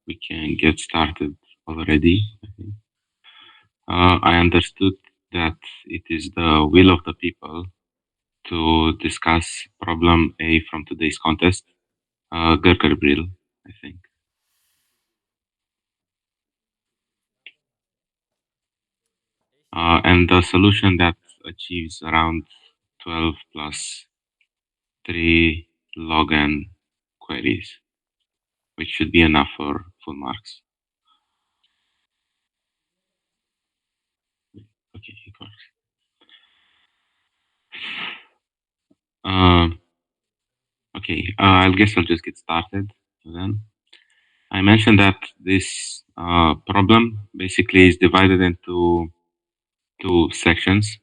we can get started already, I think. I understood that it is the will of the people to discuss problem A from today's contest, Görkerbrill, I think. And the solution that achieves around 12 plus 3 log n queries, which should be enough for full marks. Okay, it works. Um, okay, I guess I'll just get started then. I mentioned that this problem basically is divided into two sections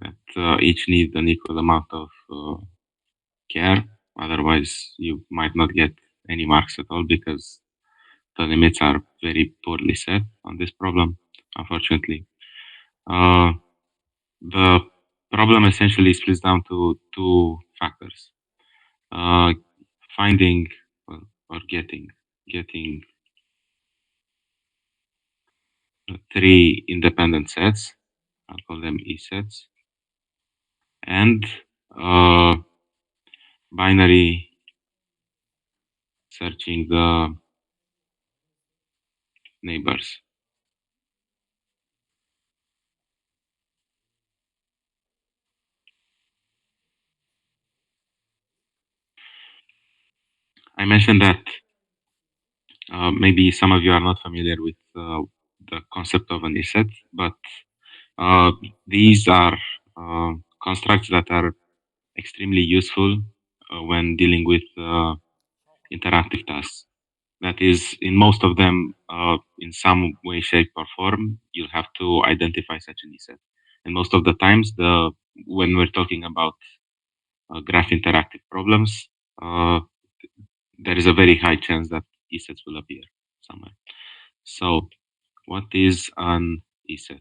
that each need an equal amount of care. Otherwise, you might not get any marks at all because the limits are very poorly set on this problem, unfortunately. Uh, the problem essentially splits down to two factors: uh, finding or getting three independent sets. I'll call them E sets, and uh, binary searching the neighbors. I mentioned that maybe some of you are not familiar with the concept of an E set, but uh, these are constructs that are extremely useful when dealing with interactive tasks. That is, in most of them, in some way, shape, or form, you'll have to identify such an ESET. And most of the times, when we're talking about graph interactive problems, there is a very high chance that ESETs will appear somewhere. So, what is an ESET?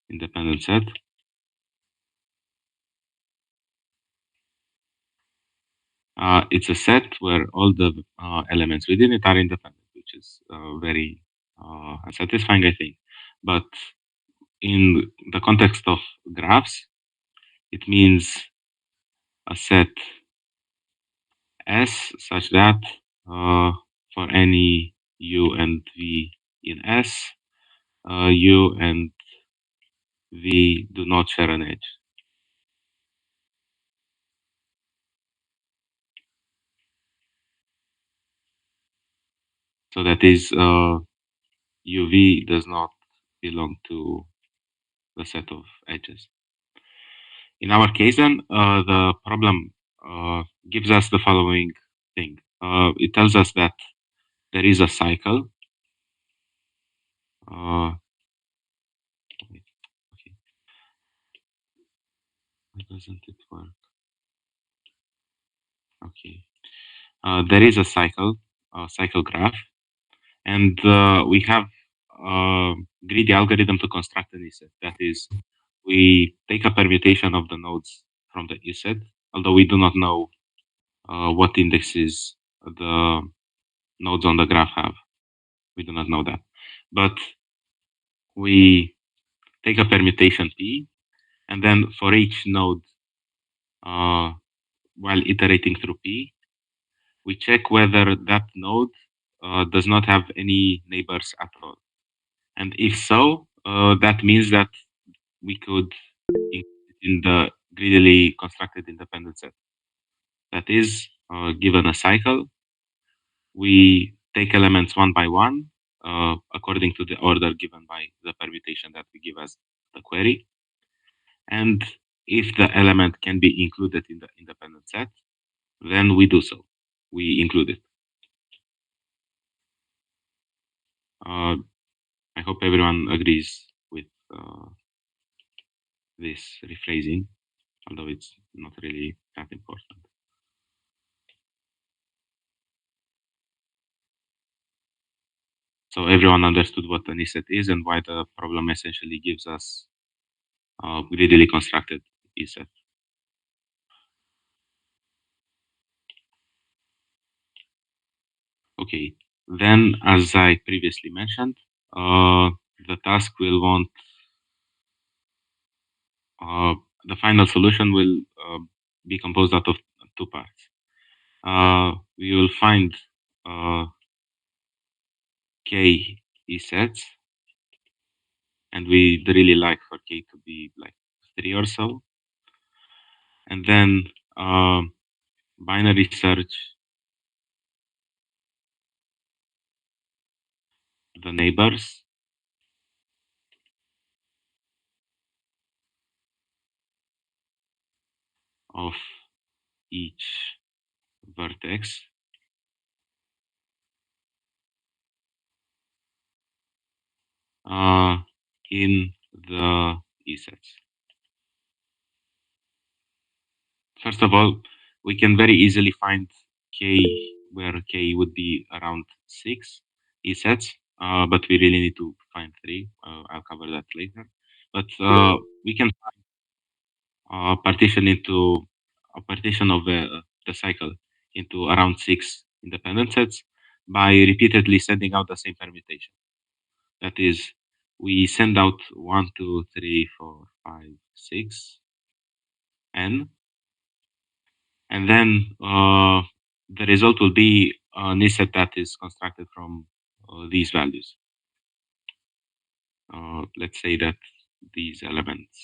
Independent set. It's a set where all the elements within it are independent, which is very unsatisfying, I think. But in the context of graphs, it means a set S such that for any U and V in S, U and V do not share an edge. So that is UV does not belong to the set of edges. In our case, then, the problem gives us the following thing. It tells us that there is a cycle. Uh, okay, why doesn't it work? Okay, there is a cycle graph, and we have a greedy algorithm to construct an ESET. That is, we take a permutation of the nodes from the ESET, although we do not know what indexes the nodes on the graph have. We do not know that. But we take a permutation P, and then for each node, while iterating through P, we check whether that node does not have any neighbors at all. And if so, that means that we could include it in the greedily constructed independent set. That is, given a cycle, we take elements one by one according to the order given by the permutation that we give as the query. And if the element can be included in the independent set, then we do so. We include it. Uh, I hope everyone agrees with this rephrasing, although it's not really that important. So everyone understood what an ESET is and why the problem essentially gives us greedily constructed ESET. Okay. Then, as I previously mentioned, uh, the task will want uh, the final solution will be composed out of two parts. We will find uh, k sets, and we'd really like for k to be like 3 or so. And then binary search the neighbors of each vertex uh, in the sets. First of all, we can very easily find k where k would be around 6 sets, but we really need to find 3. I'll cover that later. But we can partition into a partition of the cycle into around 6 independent sets by repeatedly sending out the same permutation. That is, we send out 1, 2, 3, 4, 5, 6, n, and then the result will be an set that is constructed from these values. Let's say that these elements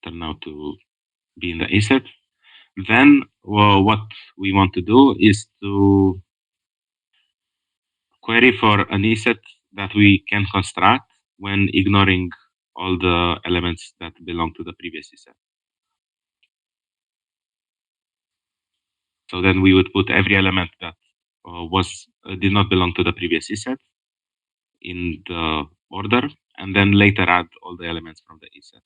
turn out to be in the A set. Then what we want to do is to query for an set that we can construct when ignoring all the elements that belong to the previous set. So then we would put every element that was did not belong to the previous set in the order, and then later add all the elements from the set.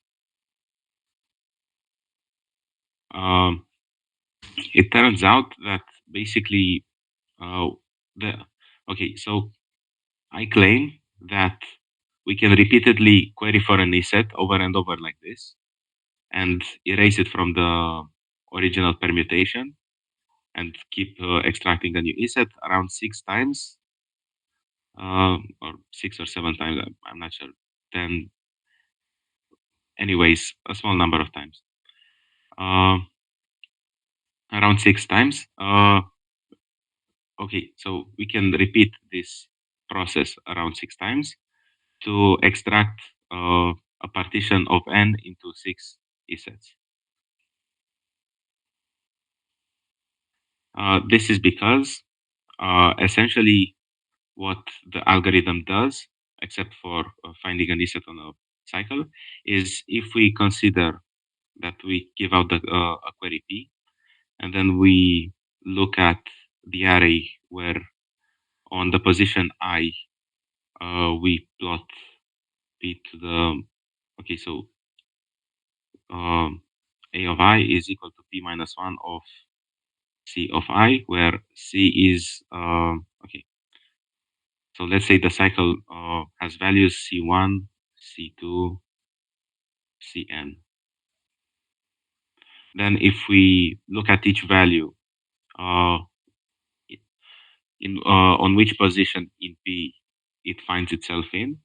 Um, it turns out that basically the okay, so I claim that we can repeatedly query for an set over and over like this and erase it from the original permutation and keep extracting a new set around 6 times, or 6 or 7 times. I'm not sure. Then, anyways, a small number of times. Uh, Around 6 times. Okay, so we can repeat this process around 6 times to extract a partition of n into 6 sets. This is because essentially what the algorithm does, except for finding an set on a cycle, is if we consider that we give out a query p, and then we look at the array where on the position I we plot p to the okay, so a of I is equal to p minus 1 of c of I, where c is okay. So let's say the cycle has values c1, c2, cn. Then if we look at each value uh, in on which position in P it finds itself in,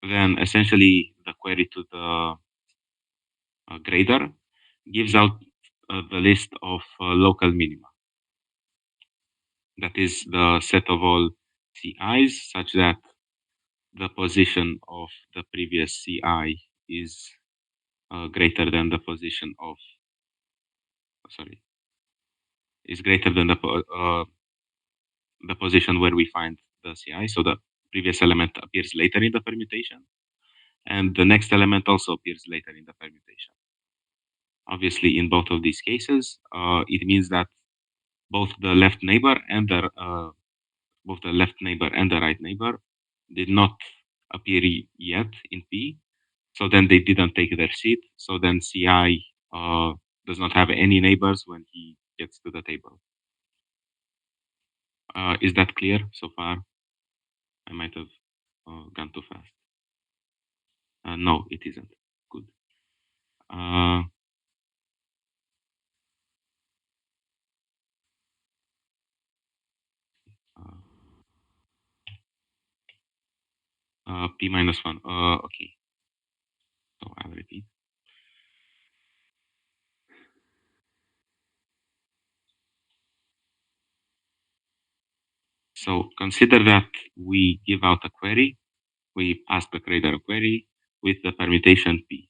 then essentially the query to the grader gives out the list of local minima. That is the set of all CIs such that the position of the previous CI is greater than the position of sorry is greater than the position where we find the CI. So the previous element appears later in the permutation, and the next element also appears later in the permutation. Obviously, in both of these cases, it means that both the left neighbor and the right neighbor did not appear yet in P. So then they didn't take their seat. So then CI does not have any neighbors when he gets to the table. Is that clear so far? I might have gone too fast. No, it isn't. Good. Uh, P minus 1. Okay. So I'll repeat. So consider that we give out a query. We pass the creator a query with the permutation P.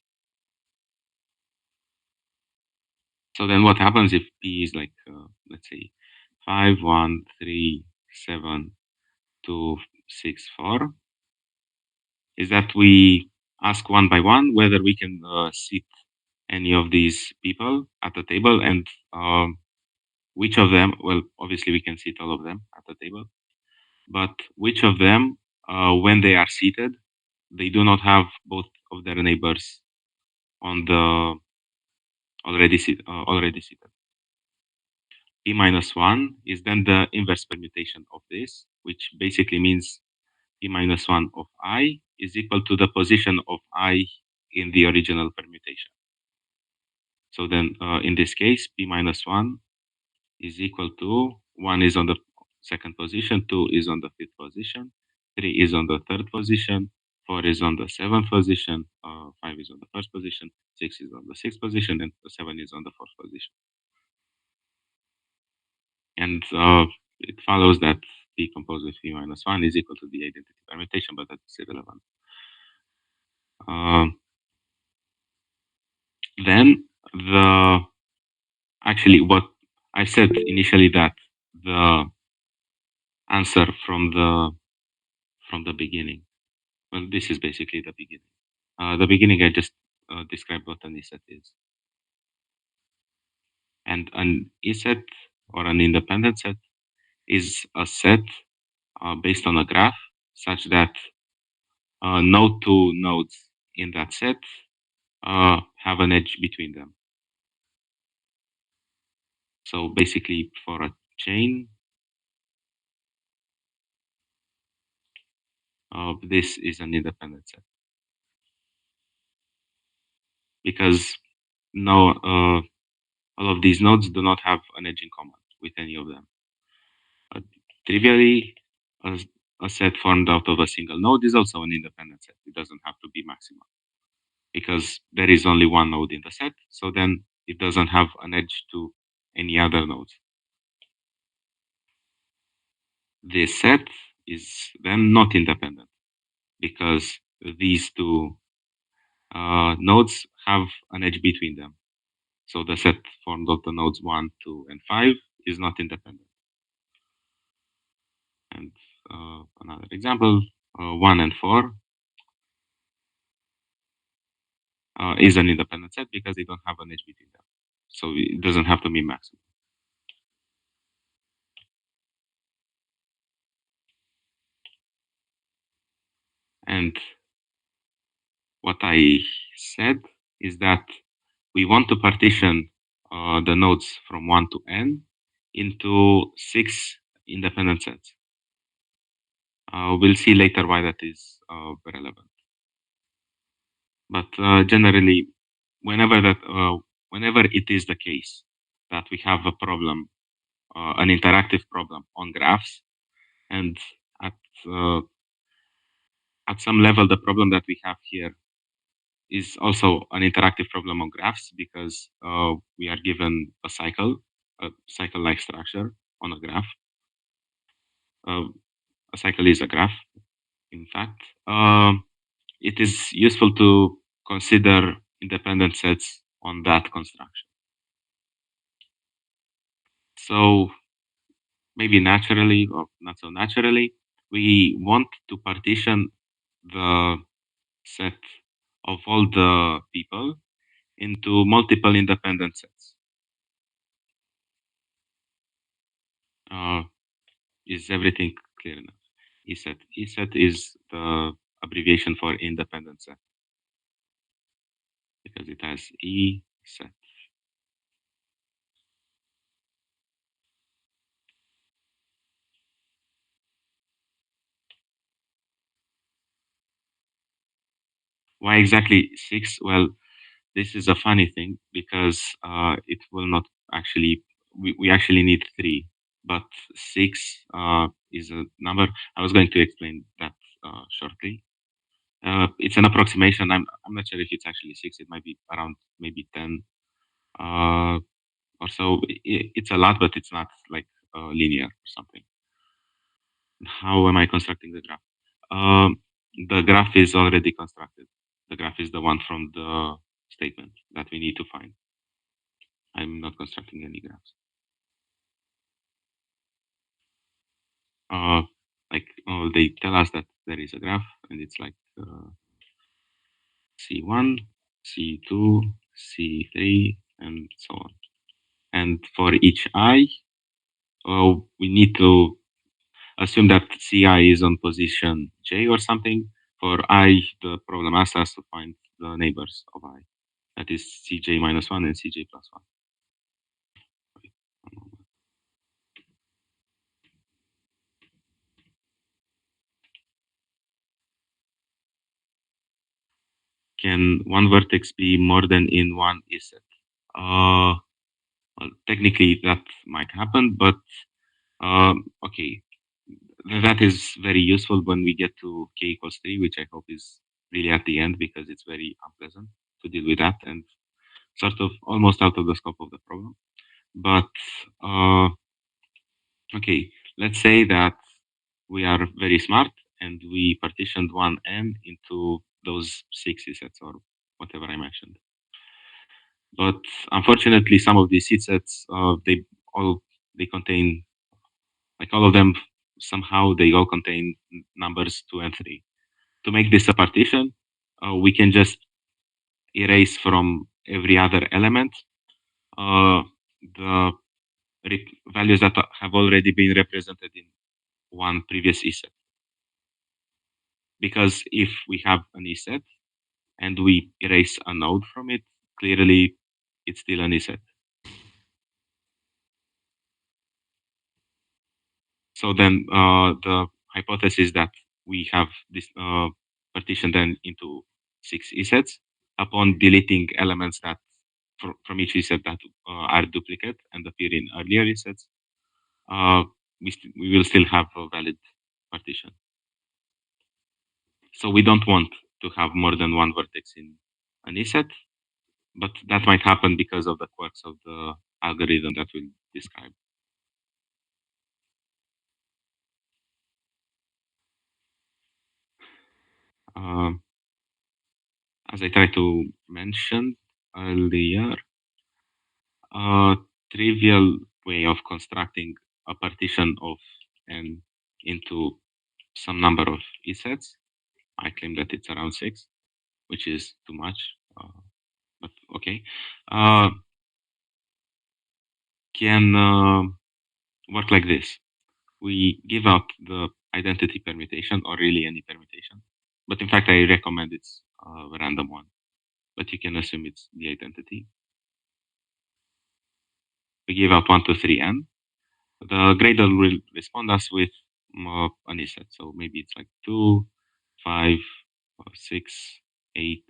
So then what happens if P is like, let's say, 5, 1, 3, 7, 2, 6, 4, is that we ask one by one whether we can seat any of these people at the table, and which of them, well, obviously we can seat all of them at the table, but which of them, when they are seated, they do not have both of their neighbors on the already seated. P minus 1 is then the inverse permutation of this, which basically means P minus 1 of I is equal to the position of I in the original permutation. So then in this case, P minus 1 is equal to 1 is on the second position, 2 is on the fifth position, 3 is on the third position, 4 is on the seventh position, 5 is on the first position, 6 is on the sixth position, and 7 is on the fourth position. And it follows that P composed with P minus 1 is equal to the identity permutation, but that's irrelevant. Um, then the actually what I said initially, that the answer from the beginning. Well, this is basically the beginning. The beginning, I just described what an set is. And an set or an independent set is a set based on a graph such that no two nodes in that set have an edge between them. So basically, for a chain, this is an independent set because no, all of these nodes do not have an edge in common with any of them. Trivially, a, a set formed out of a single node is also an independent set. It doesn't have to be maximal because there is only one node in the set. So then it doesn't have an edge to any other nodes. This set is then not independent because these two nodes have an edge between them. So the set formed of the nodes 1, 2, and 5 is not independent. And another example, 1 and 4 is an independent set because they don't have an edge between them. So it doesn't have to be maximum. And what I said is that we want to partition the nodes from 1 to n into 6 independent sets. We'll see later why that is relevant. But generally, whenever it is the case that we have a problem, an interactive problem on graphs, and at uh, at some level, the problem that we have here is also an interactive problem on graphs because we are given a cycle-like structure on a graph. Uh, a cycle is a graph, in fact. It is useful to consider independent sets on that construction. So maybe naturally or not so naturally, we want to partition the set of all the people into multiple independent sets. Uh, is everything clear enough? ESET. ESET is the abbreviation for independent set because it has E set. Why exactly 6? Well, this is a funny thing because it will not actually, we actually need 3, but 6 is a number. I was going to explain that shortly. It's an approximation. I'm not sure if it's actually six. It might be around maybe 10 or so. It's a lot, but it's not like linear or something. How am I constructing the graph? The graph is already constructed. The graph is the one from the statement that we need to find. I'm not constructing any graphs. Uh, they tell us that there is a graph, and it's like C1, C2, C3, and so on. And for each I, we need to assume that Ci is on position j or something. For I, the problem asks us to find the neighbors of I. That is Cj minus 1 and Cj plus 1. Can one vertex be more than in one set? Well, technically that might happen, but okay, that is very useful when we get to k equals 3, which I hope is really at the end because it's very unpleasant to deal with that and sort of almost out of the scope of the problem. But okay, let's say that we are very smart and we partitioned one n into those six sets or whatever I mentioned. But unfortunately, some of these seed sets, all they contain, like all of them, somehow they all contain numbers 2 and 3. To make this a partition, we can just erase from every other element uh, the values that have already been represented in one previous E set. Because if we have an E set and we erase a node from it, clearly it's still an E set. So then the hypothesis that we have this partition then into six E sets upon deleting elements that from each E set that are duplicate and appear in earlier E sets, uh, we will still have a valid partition. So we don't want to have more than one vertex in an E set, but that might happen because of the quirks of the algorithm that we'll describe. Um, as I tried to mention earlier, a trivial way of constructing a partition of n into some number of E sets, I claim that it's around 6, which is too much, but okay, uh, can work like this. We give out the identity permutation or really any permutation. But in fact, I recommend it's a random one, but you can assume it's the identity. We give out 1, 2, 3, n. The grader will respond us with an set. So maybe it's like 2, 5, 6, 8,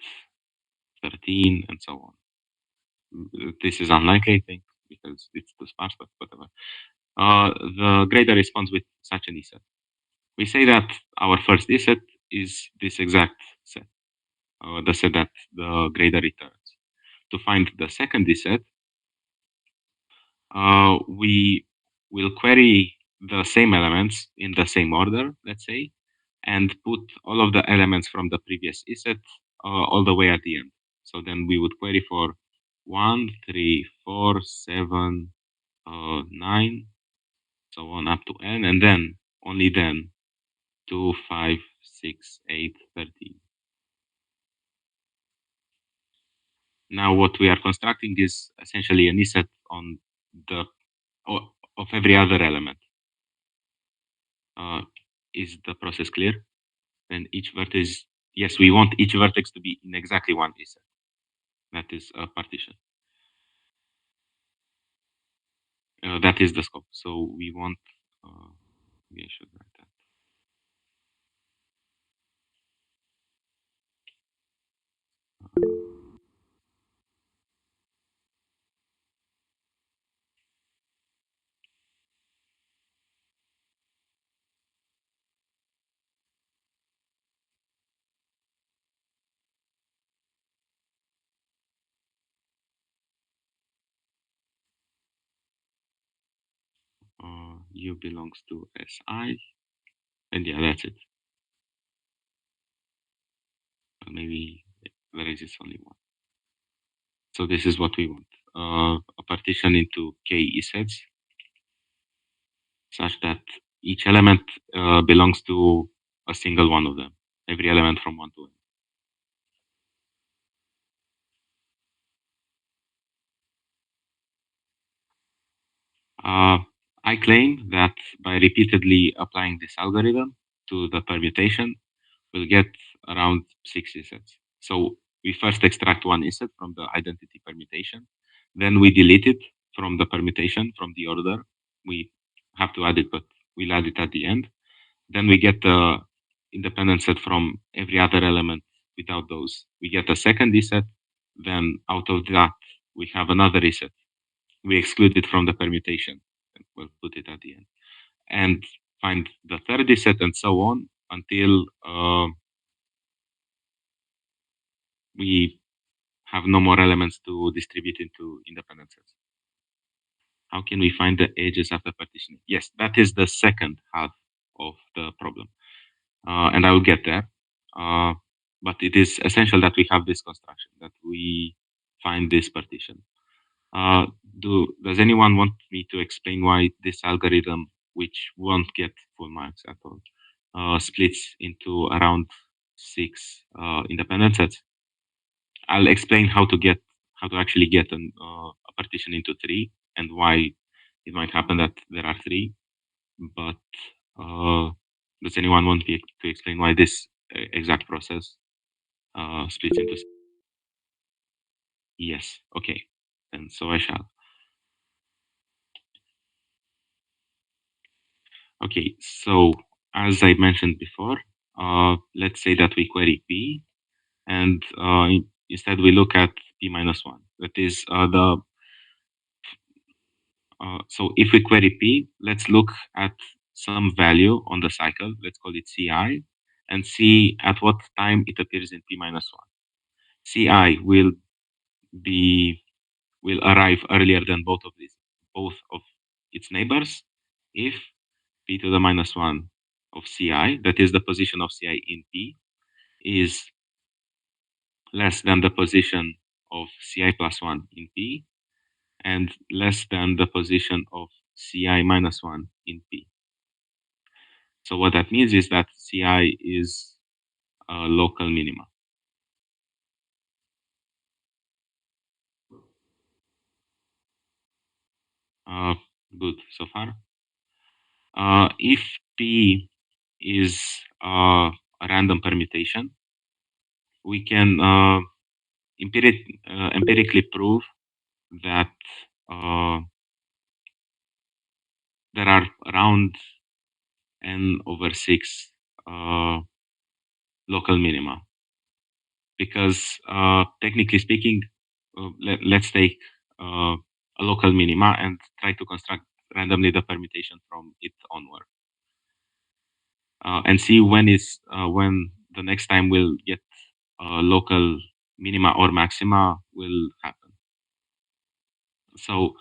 13, and so on. This is unlikely, I think, because it's too sparse, but whatever. The grader responds with such an set. We say that our first set is this exact set, the set that the grader returns. To find the second set, we will query the same elements in the same order, let's say, and put all of the elements from the previous set all the way at the end. So then we would query for 1, 3, 4, 7, 9, so on up to n, and then only then 2, 5, 6, 8, 13. Now what we are constructing is essentially an set on the of every other element. Uh, is the process clear? Then each vertex, yes, we want each vertex to be in exactly one set. That is a partition. That is the scope. So we want, maybe I should write that. U belongs to Si, and yeah, that's it. Or maybe there is only one. So this is what we want. A partition into k sets such that each element belongs to a single one of them. Every element from 1 to n. Uh, I claim that by repeatedly applying this algorithm to the permutation, we'll get around 6 sets. So we first extract one set from the identity permutation, then we delete it from the permutation from the order. We have to add it, but we'll add it at the end. Then we get the independent set from every other element without those. We get a second set. Then out of that, we have another set. We exclude it from the permutation. And we'll put it at the end. And find the third set and so on until we have no more elements to distribute into independent sets. How can we find the edges after partitioning? Yes, that is the second half of the problem. And I will get there. Uh, but it is essential that we have this construction, that we find this partition. Does anyone want me to explain why this algorithm, which won't get full marks at all, splits into around 6 independent sets? I'll explain how to actually get a partition into 3 and why it might happen that there are 3. But uh, does anyone want me to explain why this exact process splits into? Yes. Okay. And so I shall. Okay. So as I mentioned before, let's say that we query P, and instead we look at P minus 1. That is so if we query P, let's look at some value on the cycle. Let's call it Ci, and see at what time it appears in P minus 1. Ci be will arrive earlier than both of its neighbors if p to the minus 1 of ci, that is the position of ci in p, is less than the position of ci plus 1 in p and less than the position of ci minus 1 in p. So what that means is that ci is a local minima. Uh, Good so far. If p is a random permutation, we can empirically prove that uh, there are around n over 6 local minima. Because technically speaking, let's take a local minima and try to construct randomly the permutation from it onward. And see when the next time we'll get local minima or maxima will happen. So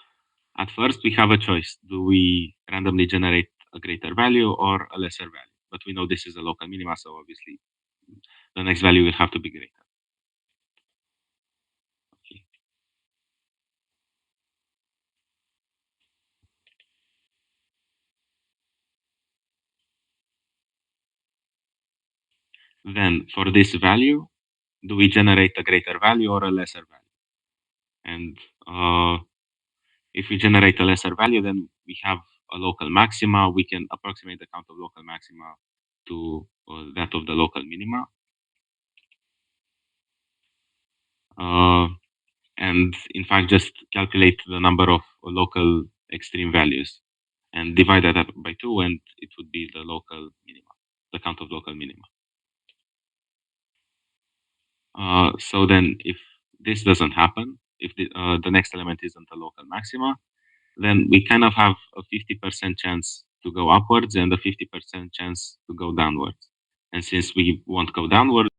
at first we have a choice. Do we randomly generate a greater value or a lesser value? But we know this is a local minima, so obviously the next value will have to be greater. Okay. Then for this value, do we generate a greater value or a lesser value? And if we generate a lesser value, then we have a local maxima. We can approximate the count of local maxima to that of the local minima. Uh, and in fact, just calculate the number of local extreme values and divide that by 2, and it would be the local minima, the count of local minima. So then if this doesn't happen, if the next element isn't a local maxima, then we kind of have a 50% chance to go upwards and a 50% chance to go downwards. And since we won't go downward,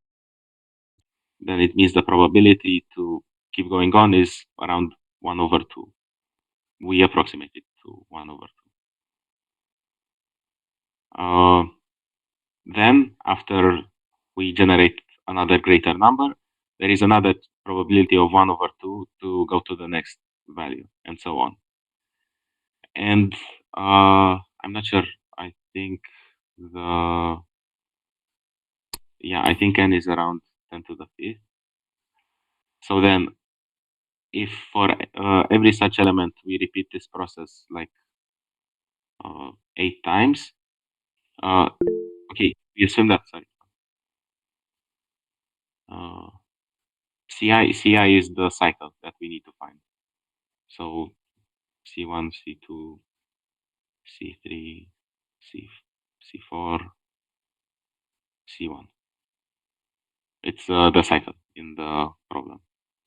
then it means the probability to keep going on is around 1 over 2. We approximate it to 1 over 2. Uh, then, after we generate another greater number, there is another probability of 1 over 2 to go to the next value, and so on. And I'm not sure. I think the yeah, I think n is around 10 to the fifth. So then, if for every such element we repeat this process like 8 times, uh, okay, we assume that, sorry, uh, CI is the cycle that we need to find. So C1, C2, C3, C4, C1. It's the cycle in the problem.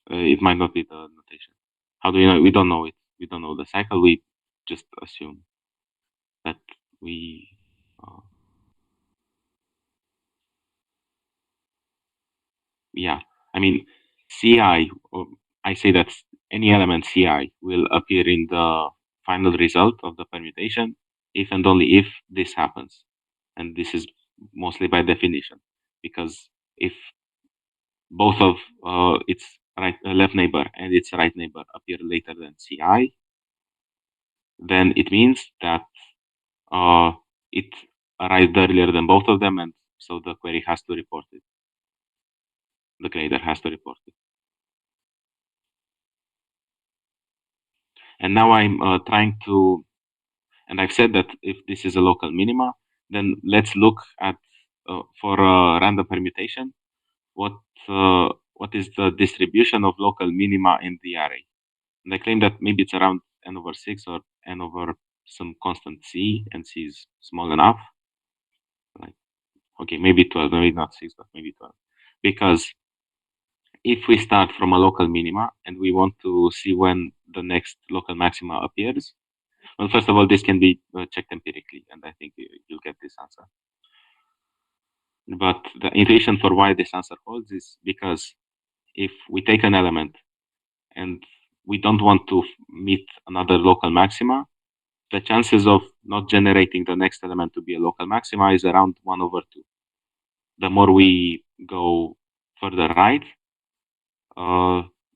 It might not be the notation. How do we know? We don't know it. We don't know the cycle. We just assume that we. Uh, yeah, I mean, CI. I say that any element CI will appear in the final result of the permutation if and only if this happens, and this is mostly by definition, because if both of its left neighbor and its right neighbor appear later than CI, then it means that uh, it arrived earlier than both of them, and so the query has to report it. The grader has to report it. And now I'm trying to, and I've said that if this is a local minima, then let's look at for a random permutation, what what is the distribution of local minima in the array? And I claim that maybe it's around n over 6 or n over some constant c, and c is small enough. Like, okay, maybe 12, maybe not 6, but maybe 12. Because if we start from a local minima and we want to see when the next local maxima appears, well, first of all, this can be checked empirically, and I think you'll get this answer. But the intuition for why this answer holds is because if we take an element and we don't want to meet another local maxima, the chances of not generating the next element to be a local maxima is around 1 over 2. The more we go further right,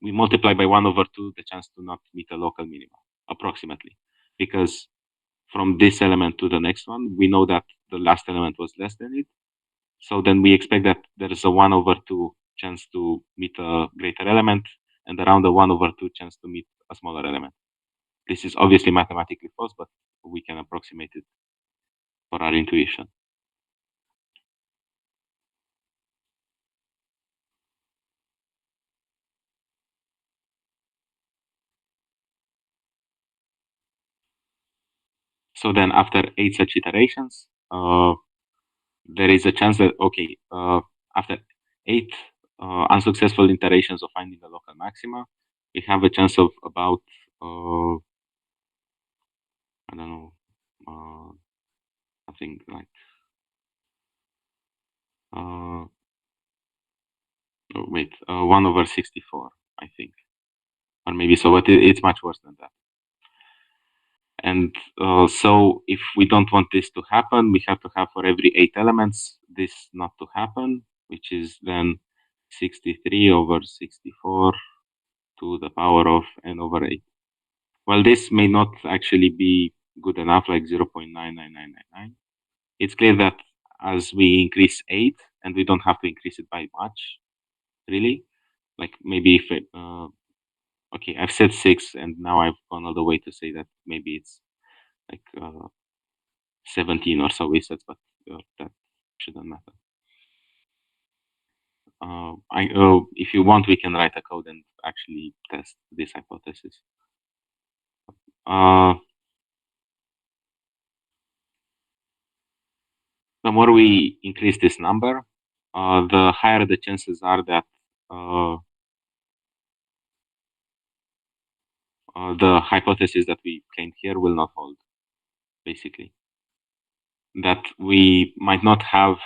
we multiply by 1 over 2 the chance to not meet a local minima, approximately. Because from this element to the next one, we know that the last element was less than it. So then we expect that there is a 1 over 2 chance to meet a greater element and around a 1 over 2 chance to meet a smaller element. This is obviously mathematically false, but we can approximate it for our intuition. So then after 8 such iterations, there is a chance that, okay, after 8 unsuccessful iterations of finding the local maxima, we have a chance of about, I don't know, something like, oh, wait, 1 over 64, I think. Or maybe so, but it's much worse than that. And so if we don't want this to happen, we have to have for every 8 elements this not to happen, which is then 63 over 64 to the power of n over 8. Well, this may not actually be good enough, like 0.99999. It's clear that as we increase 8, and we don't have to increase it by much, really, like maybe if it, okay, I've said 6, and now I've gone all the way to say that maybe it's like 17 or so resets, but that shouldn't matter. If you want, we can write a code and actually test this hypothesis. The more we increase this number, the higher the chances are that the hypothesis that we claimed here will not hold, basically. That we might not have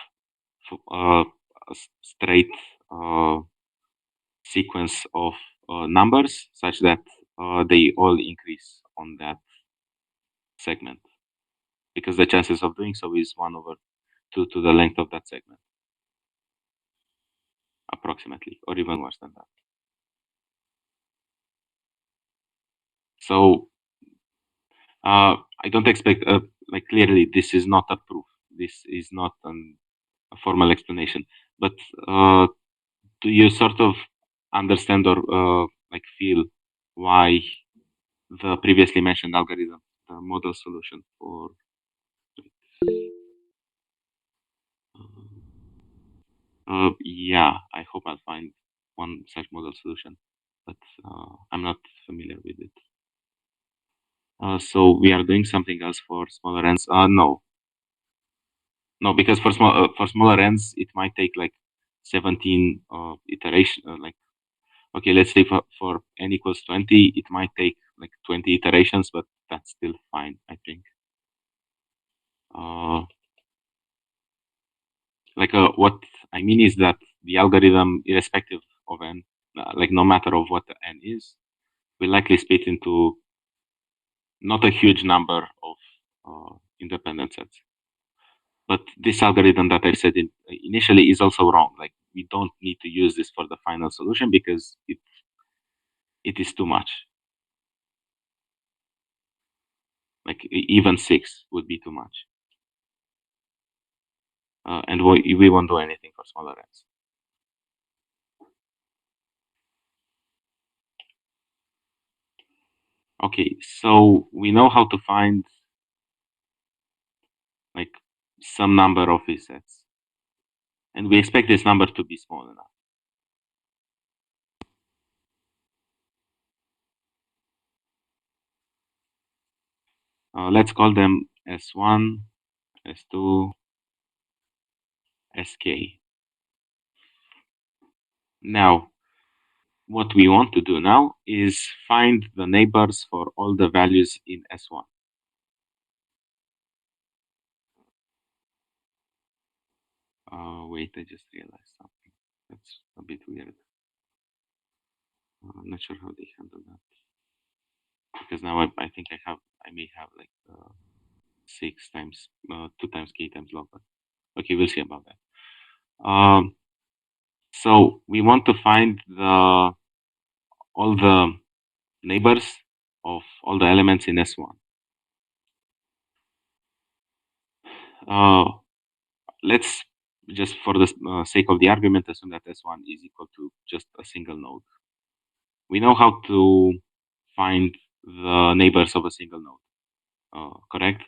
a straight sequence of numbers such that they all increase on that segment. because the chances of doing so is 1 over 2 to the length of that segment, approximately, or even worse than that. So I don't expect, like, clearly, this is not a proof. This is not a formal explanation. But do you sort of understand or like feel why the previously mentioned algorithm, the model solution for yeah, I hope I'll find one such model solution, but I'm not familiar with it. So we are doing something else for smaller ends. No, no, because for smaller ends, it might take like 17 iteration. Like, okay, let's say for n equals 20, it might take like 20 iterations, but that's still fine, I think. Uh, what I mean is that the algorithm, irrespective of n, like no matter of what the n is, will likely split into not a huge number of independent sets. But this algorithm that I said initially is also wrong. Like, we don't need to use this for the final solution because it is too much. Like, even 6 would be too much. And we won't do anything for smaller ends. Okay, so we know how to find like some number of these sets, and we expect this number to be small enough. Let's call them S1, S2, SK. Now, what we want to do now is find the neighbors for all the values in S1. Wait, I just realized something. That's a bit weird. I'm not sure how they handle that because now I think I may have like 6 times 2 times k times log. But okay, we'll see about that. So we want to find all the neighbors of all the elements in S1. Uh, let's just, for the sake of the argument, assume that S1 is equal to just a single node. We know how to find the neighbors of a single node, correct?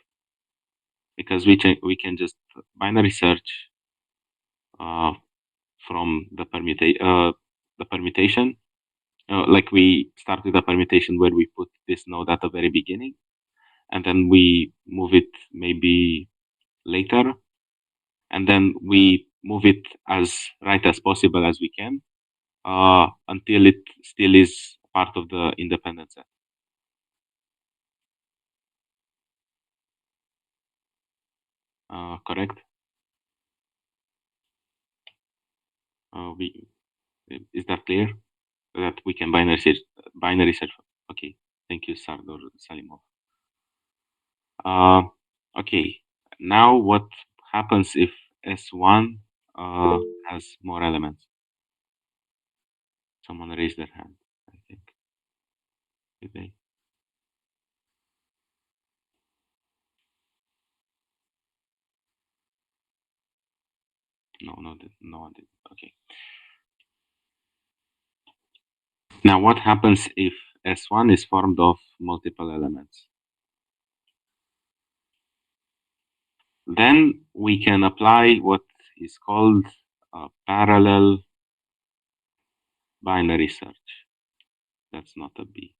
Because we can just binary search uh, from the permutation. Like, we start with a permutation where we put this node at the very beginning, and then we move it maybe later, and then we move it as right as possible as we can until it still is part of the independent set. Correct? We Is that clear? That we can binary search. Okay, thank you, Sardor Salimov. Okay, now what happens if S1 has more elements? Someone raised their hand, I think. Did they? No, no one did. Okay. Now, what happens if S1 is formed of multiple elements? Then we can apply what is called parallel binary search. That's not a B.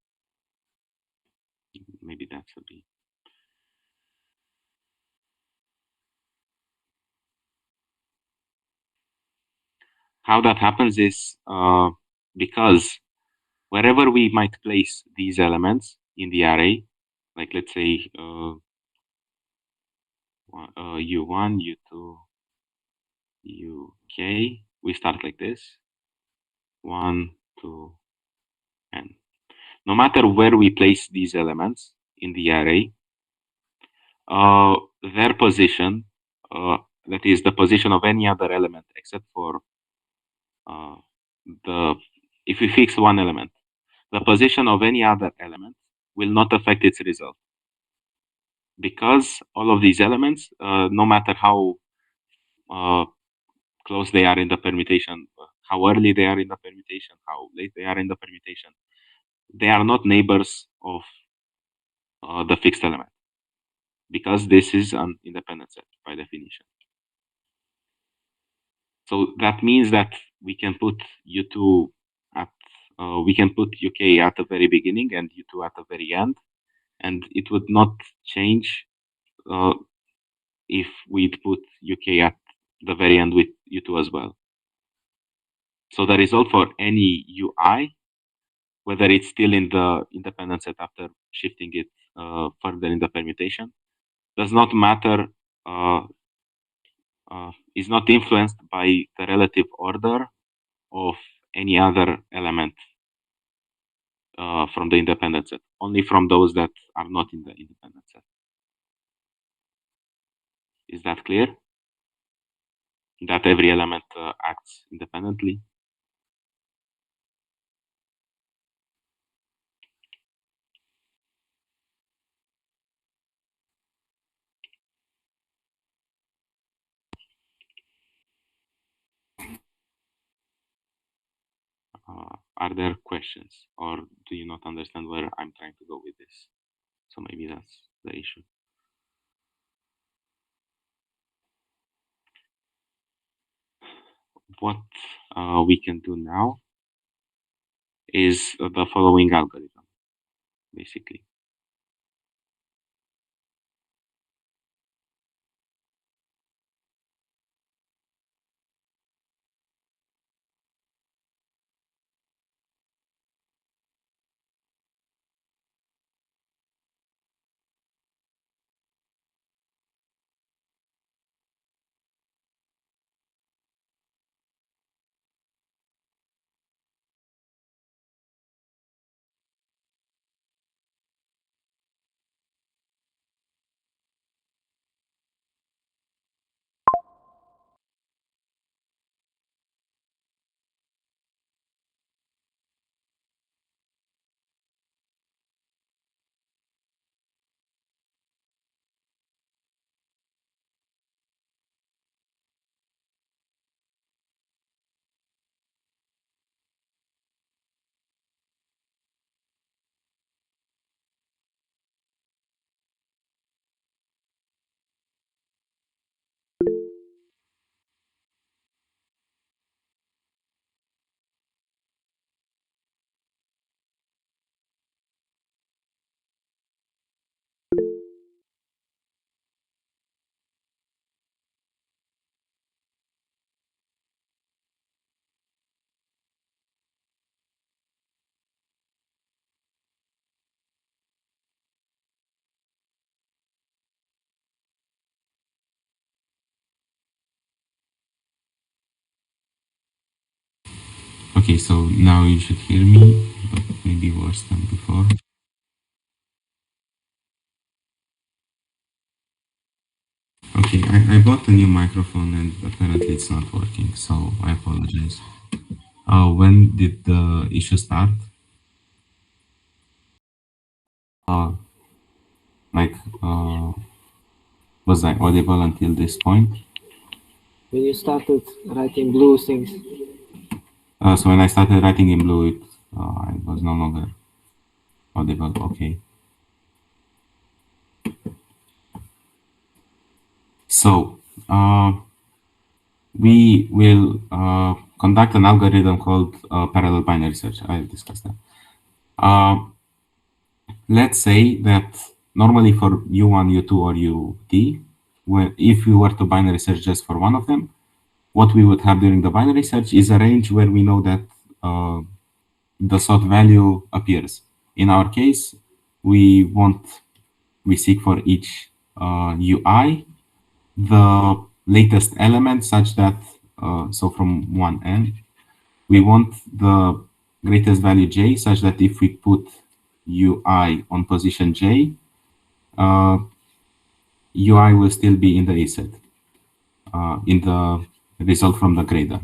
Maybe that's a B. How that happens is because wherever we might place these elements in the array, like, let's say U1, U2, UK, we start like this: 1, 2, n. No matter where we place these elements in the array, their position, that is the position of any other element except for uh, the, if we fix one element, the position of any other element will not affect its result, because all of these elements, no matter how uh, close they are in the permutation, how early they are in the permutation, how late they are in the permutation, they are not neighbors of the fixed element, because this is an independent set by definition. So that means that we can put U2 at, we can put UK at the very beginning and U2 at the very end, and it would not change if we'd put UK at the very end with U2 as well. So the result for any UI, whether it's still in the independent set after shifting it further in the permutation, does not matter, is not influenced by the relative order of any other element from the independent set, only from those that are not in the independent set. Is that clear? That every element acts independently? Are there questions, or do you not understand where I'm trying to go with this? So maybe that's the issue. What we can do now is the following algorithm, basically. Okay, so now you should hear me, but maybe worse than before. Okay, I bought a new microphone and apparently it's not working, so I apologize. When did the issue start? Uh, like, was I audible until this point? When you started writing blue things. So when I started writing in blue, I was no longer audible. Okay. So we will conduct an algorithm called parallel binary search. I'll discuss that. Let's say that normally for U1, U2, or UT, if we were to binary search just for one of them, what we would have during the binary search is a range where we know that the sought value appears. In our case, we seek for each UI the latest element such that, so from one end, we want the greatest value j such that if we put UI on position j, UI will still be in the A set, in the result from the grader.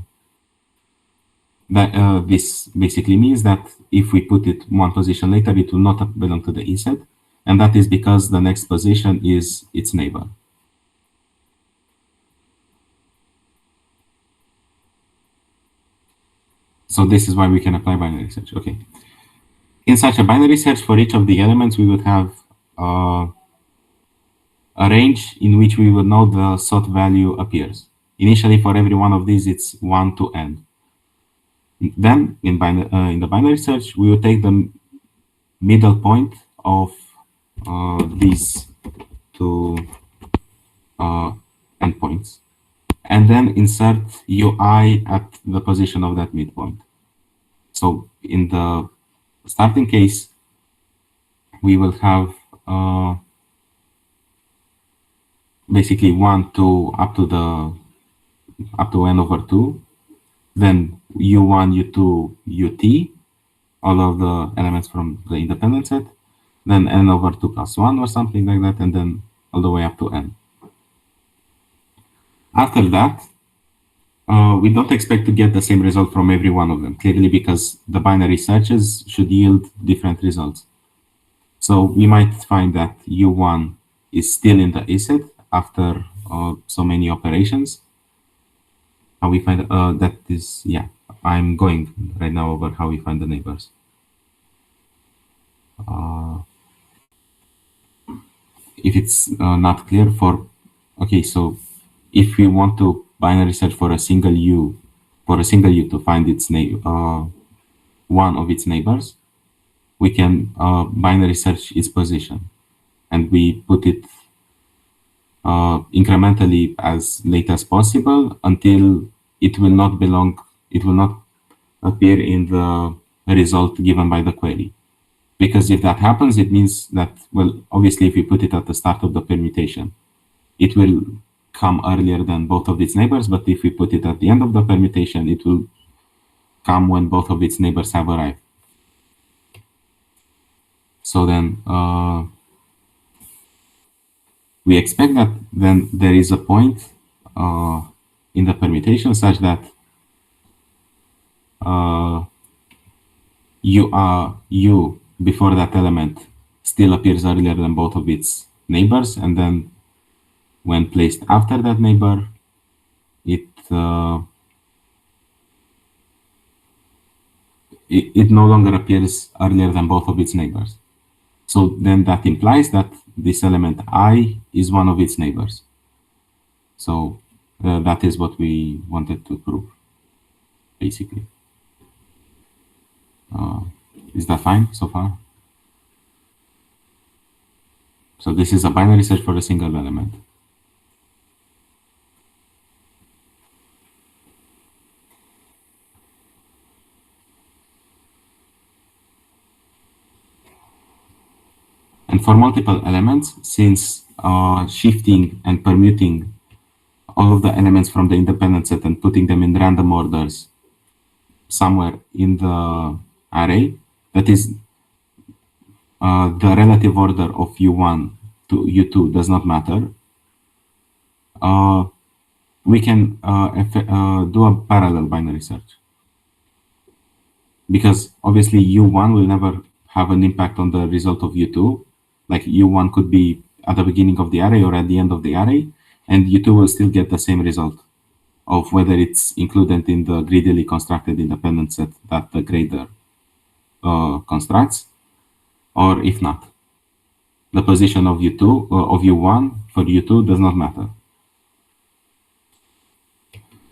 That this basically means that if we put it one position later, it will not belong to the E set, and that is because the next position is its neighbor. So this is why we can apply binary search. Okay. In such a binary search, for each of the elements, we would have a range in which we would know the sought value appears. Initially, for every one of these, it's 1 to n. Then, in the binary search, we will take the middle point of these two endpoints, and then insert UI at the position of that midpoint. So in the starting case, we will have basically 1 to up to n over 2, then u1, u2, ut, all of the elements from the independent set, then n over 2 plus 1 or something like that, and then all the way up to n. After that, we don't expect to get the same result from every one of them, clearly because the binary searches should yield different results. So we might find that u1 is still in the A set after so many operations. How we find that is, yeah, I'm going right now over how we find the neighbors. If it's not clear okay, so if we want to binary search for a single u, to find its one of its neighbors, we can binary search its position, and we put it incrementally as late as possible until it will not appear in the result given by the query. Because if that happens, it means that, well, obviously, if we put it at the start of the permutation, it will come earlier than both of its neighbors. But if we put it at the end of the permutation, it will come when both of its neighbors have arrived. So then we expect that then there is a point in the permutation such that u before that element still appears earlier than both of its neighbors, and then when placed after that neighbor, it no longer appears earlier than both of its neighbors. So then that implies that this element I is one of its neighbors. So that is what we wanted to prove, basically. Is that fine so far? So this is a binary search for a single element. And for multiple elements, since shifting and permuting all of the elements from the independent set and putting them in random orders somewhere in the array, that is the relative order of u1 to u2 does not matter. We can do a parallel binary search, because obviously u1 will never have an impact on the result of u2. Like u1 could be at the beginning of the array or at the end of the array, and u2 will still get the same result of whether it's included in the greedily constructed independent set that the grader constructs, or if not. The position of u2 of u1 for u2 does not matter.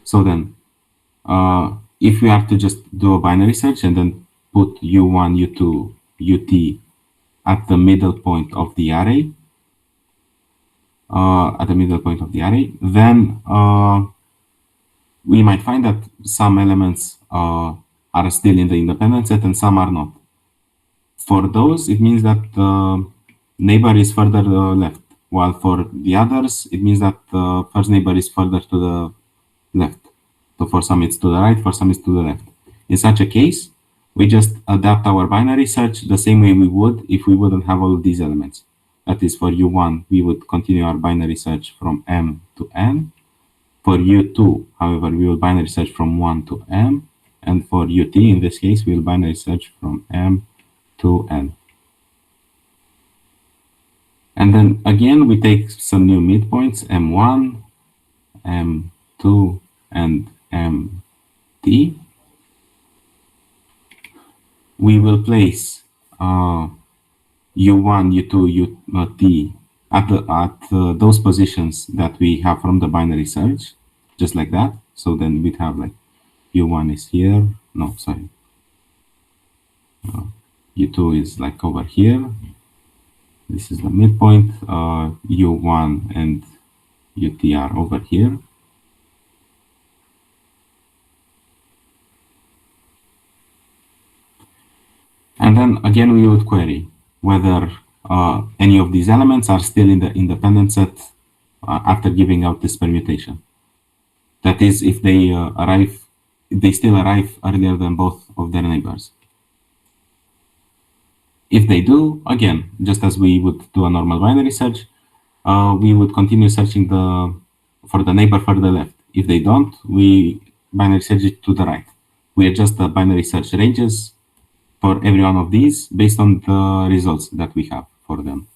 So then, if we have to just do a binary search and then put u1, u2, ut at the middle point of the array, then we might find that some elements are still in the independent set and some are not. For those, it means that the neighbor is further left, while for the others, it means that the first neighbor is further to the left. So for some it's to the right, for some it's to the left. In such a case, we just adapt our binary search the same way we would if we wouldn't have all of these elements. that is for U1, we would continue our binary search from M to N. For U2, however, we will binary search from 1 to M. And for UT, in this case, we will binary search from M to N. And then again, we take some new midpoints, M1, M2, and MT. We will place U1, U2, UT at those positions that we have from the binary search, just like that. So then we'd have like U1 is here. No, sorry. U2 is like over here. This is the midpoint. U1 and UT are over here. And then again, we would query whether any of these elements are still in the independent set after giving out this permutation. That is, if they still arrive earlier than both of their neighbors. If they do, again, just as we would do a normal binary search, we would continue searching for the neighbor further left. If they don't, we binary search it to the right. We adjust the binary search ranges for every one of these based on the results that we have for them.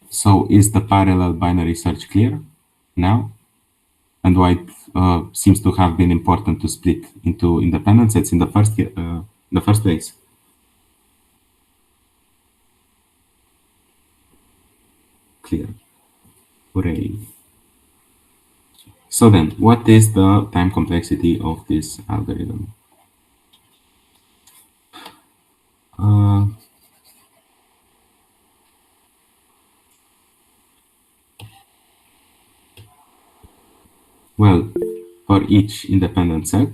So is the parallel binary search clear now? And why it seems to have been important to split into independent sets in the first place? Clear. Hooray. So then, what is the time complexity of this algorithm? Well, for each independent set,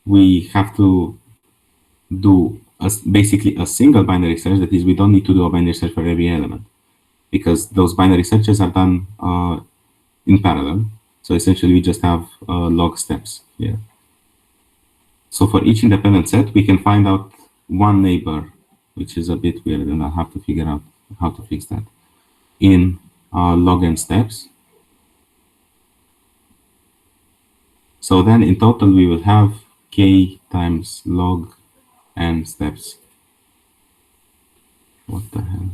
we have to do basically a single binary search. That is, we don't need to do a binary search for every element, because those binary searches are done in parallel. So essentially, we just have log steps here. So for each independent set, we can find out one neighbor, which is a bit weird, and I'll have to figure out how to fix that, in log n steps. So then in total, we will have k times log n steps. What the hell?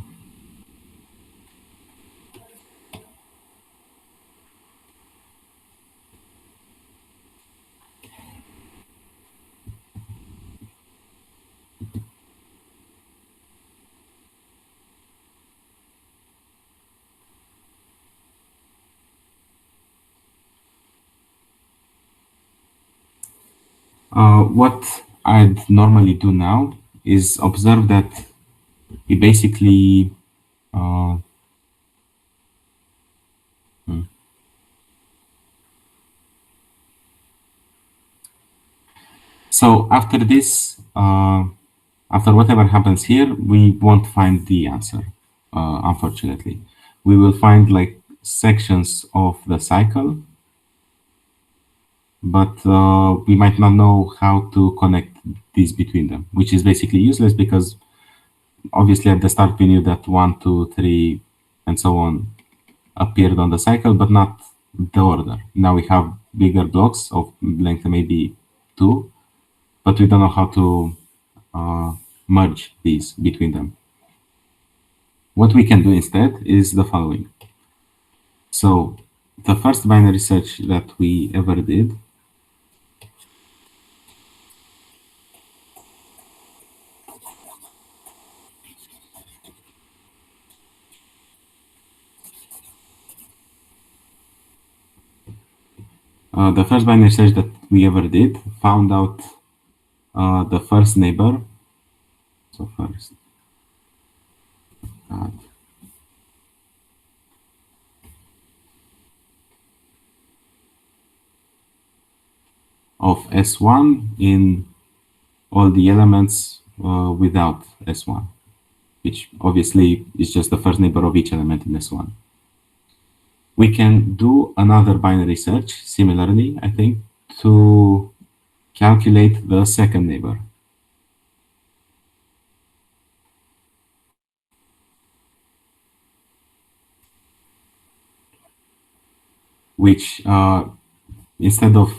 What I'd normally do now is observe that we basically so after this, after whatever happens here, we won't find the answer, unfortunately. We will find like sections of the cycle, but we might not know how to connect these between them, which is basically useless because obviously at the start we knew that 1, 2, 3, and so on appeared on the cycle, but not the order. Now we have bigger blocks of length maybe 2, but we don't know how to merge these between them. What we can do instead is the following. So the first binary search that we ever did found out the first neighbor. So first, of S1 in all the elements without S1, which obviously is just the first neighbor of each element in S1. We can do another binary search similarly, I think, to calculate the second neighbor. which instead of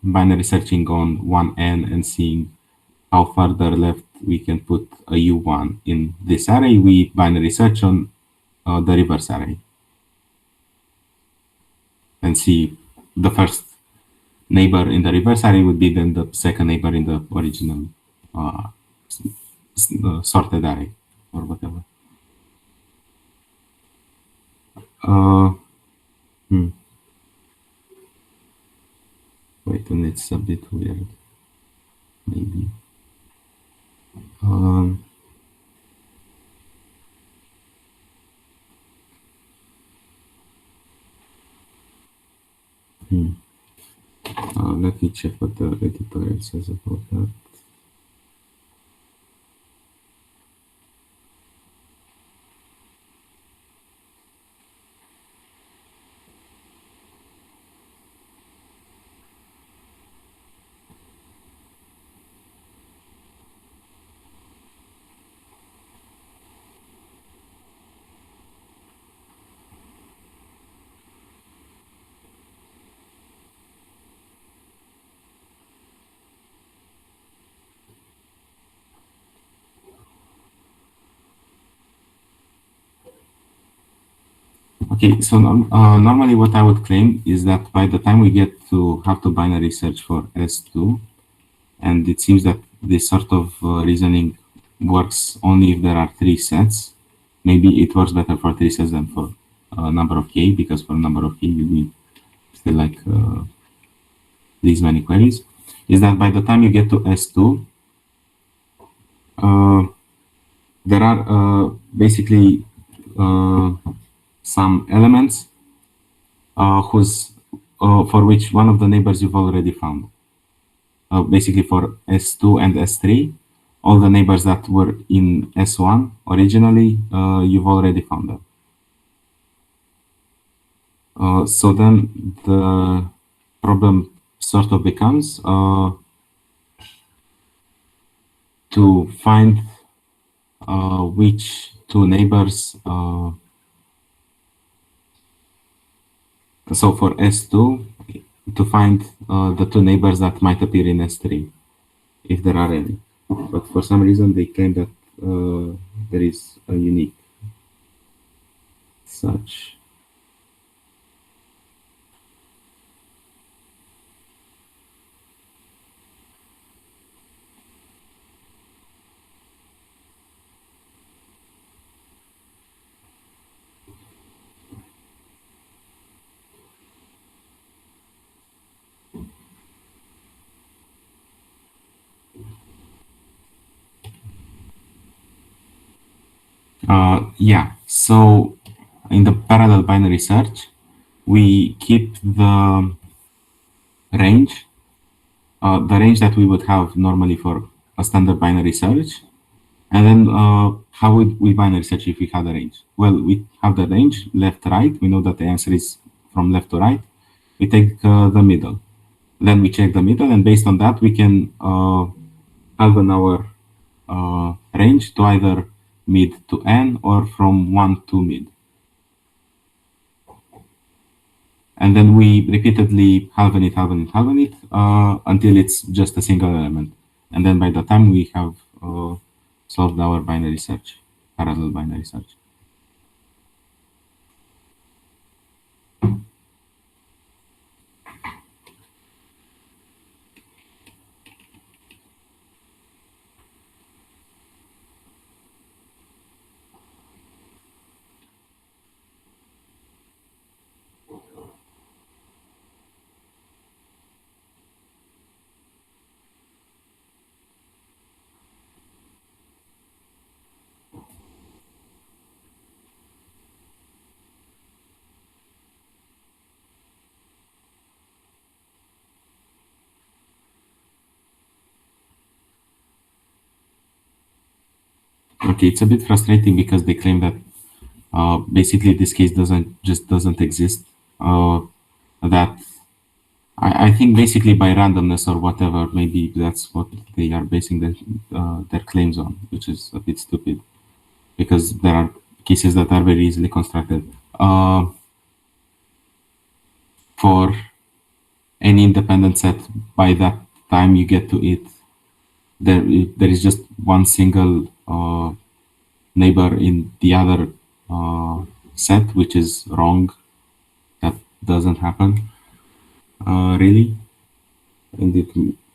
binary searching on one n and seeing how further left we can put a u1 in this array, we binary search on the reverse array and see the first neighbor in the reverse array would be then the second neighbor in the original uh, sorted array or whatever. Uh, hmm. Wait, and it's a bit weird. Maybe. Um, hmm. Let me check what the editorial says about that. Okay, so normally what I would claim is that by the time we get to have to binary search for S2, and it seems that this sort of reasoning works only if there are three sets. Maybe it works better for three sets than for number of k, because for number of k you need still like these many queries. Is that by the time you get to S2, there are basically some elements whose for which one of the neighbors you've already found. Basically for S2 and S3, all the neighbors that were in S1 originally, you've already found them. So then the problem sort of becomes to find which two neighbors. So for S2, to find the two neighbors that might appear in S3, if there are any. But for some reason, they claim that there is a unique such. Yeah, so in the parallel binary search, we keep the range that we would have normally for a standard binary search. And then how would we binary search if we had a range? Well, we have the range left, right. We know that the answer is from left to right. We take the middle. Then we check the middle, and based on that, we can halven our range to either mid to n or from 1 to mid. And then we repeatedly halven it until it's just a single element. And then by the time we have solved our binary search, parallel binary search. Okay, it's a bit frustrating because they claim that basically this case doesn't exist. That I think basically by randomness or whatever, maybe that's what they are basing their claims on, which is a bit stupid because there are cases that are very easily constructed. for any independent set. By that time you get to it, there is just one single neighbor in the other set, which is wrong. That doesn't happen really, and it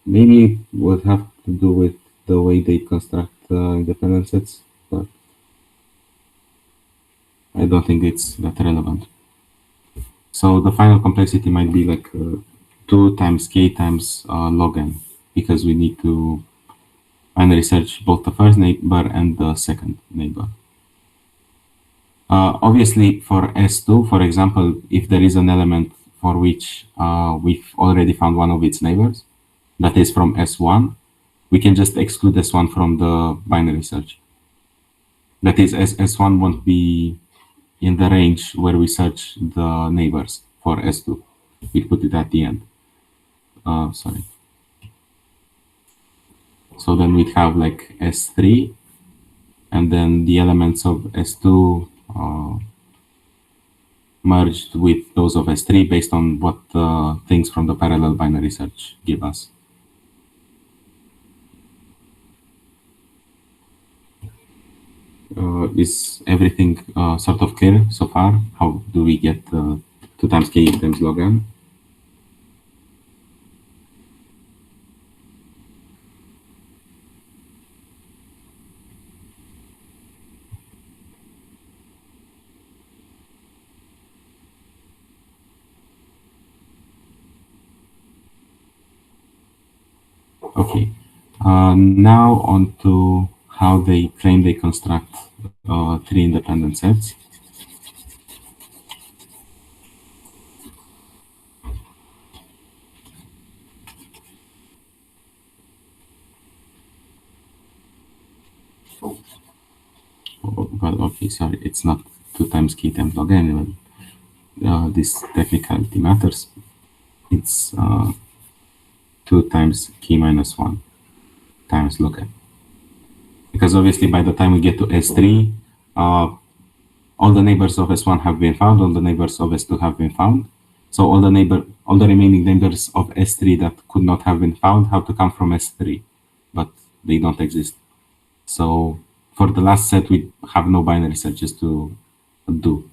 maybe would have to do with the way they construct independent sets, but I don't think it's that relevant. So the final complexity might be like 2 times k times log n, because we need to binary search both the first neighbor and the second neighbor. Obviously, for S2, for example, if there is an element for which we've already found one of its neighbors, that is from S1, we can just exclude S1 from the binary search. That is, S1 won't be in the range where we search the neighbors for S2. We put it at the end. Sorry. So then we'd have like S3, and then the elements of S2 merged with those of S3 based on what things from the parallel binary search give us. Is everything sort of clear so far? How do we get 2 times k times log n? Okay. Now on to how they claim they construct 3 independent sets. Well, okay, sorry, it's not 2 times k times log n. This technicality matters. It's 2 times k minus 1 times log n. Because obviously by the time we get to S3, all the neighbors of S1 have been found, all the neighbors of S2 have been found. So all the remaining neighbors of S3 that could not have been found have to come from S3, but they don't exist. So for the last set, we have no binary searches to do.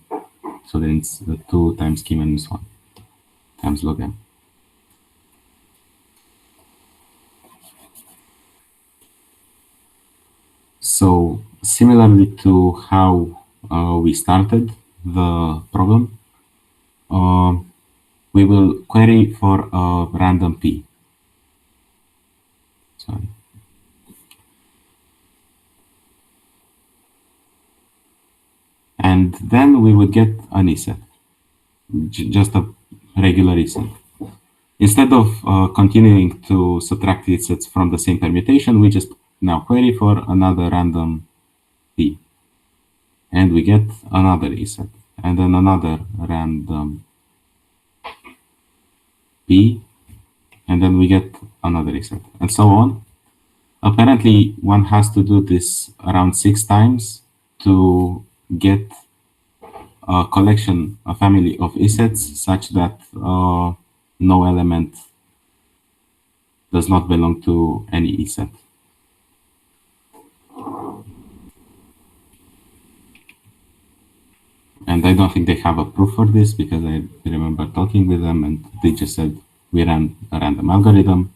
So then it's 2 times k minus 1 times log n. So similarly to how we started the problem, we will query for a random p. Sorry. And then we would get an E set, just a regular E set. Instead of continuing to subtract E sets from the same permutation, we just now query for another random P. And we get another E set, and then another random P, and then we get another E set, and so on. Apparently, one has to do this around 6 times to get a collection, a family of E sets such that no element does not belong to any E set. And I don't think they have a proof for this, because I remember talking with them and they just said we ran a random algorithm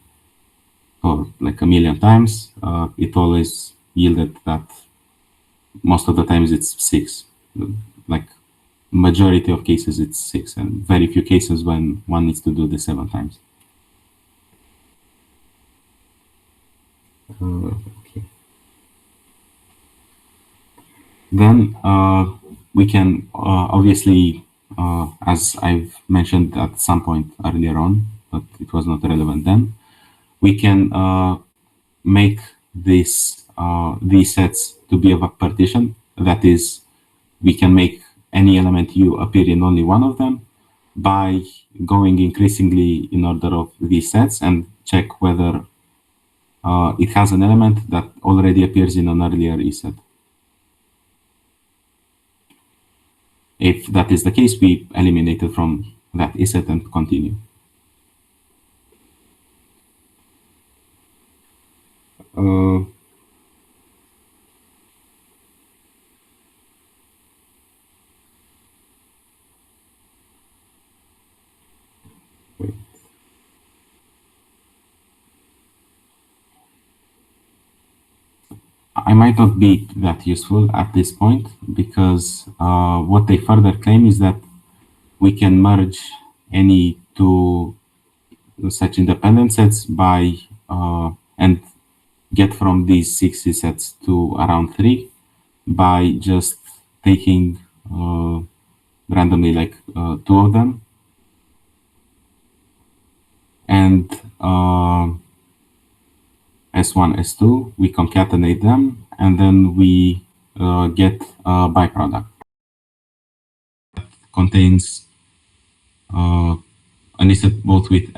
for like a million times. It always yielded that most of the times it's 6. Like majority of cases it's 6, and very few cases when one needs to do this 7 times. Okay. Then we can obviously, as I've mentioned at some point earlier on, but it was not relevant then, we can make these sets to be of a partition. That is, we can make any element U appear in only one of them by going increasingly in order of these sets and check whether it has an element that already appears in an earlier E set. If that is the case, we eliminate it from that is it and continue. Uh, wait. I might not be that useful at this point because what they further claim is that we can merge any two such independent sets by and get from these 60 sets to around 3 by just taking randomly like two of them and S1, S2, we concatenate them, and then we get a byproduct. Contains an islet both with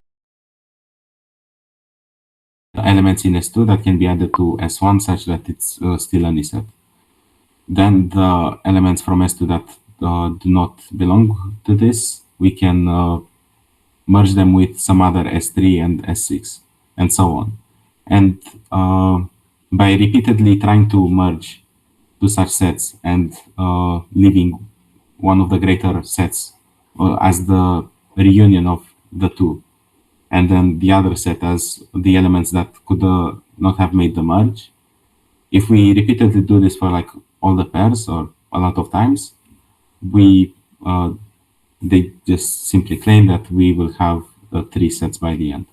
elements in S2 that can be added to S1 such that it's still an islet. Then the elements from S2 that do not belong to this, we can merge them with some other S3 and S6, and so on. And by repeatedly trying to merge two such sets and leaving one of the greater sets as the reunion of the two, and then the other set as the elements that could not have made the merge. If we repeatedly do this for like all the pairs or a lot of times, we they just simply claim that we will have three sets by the end.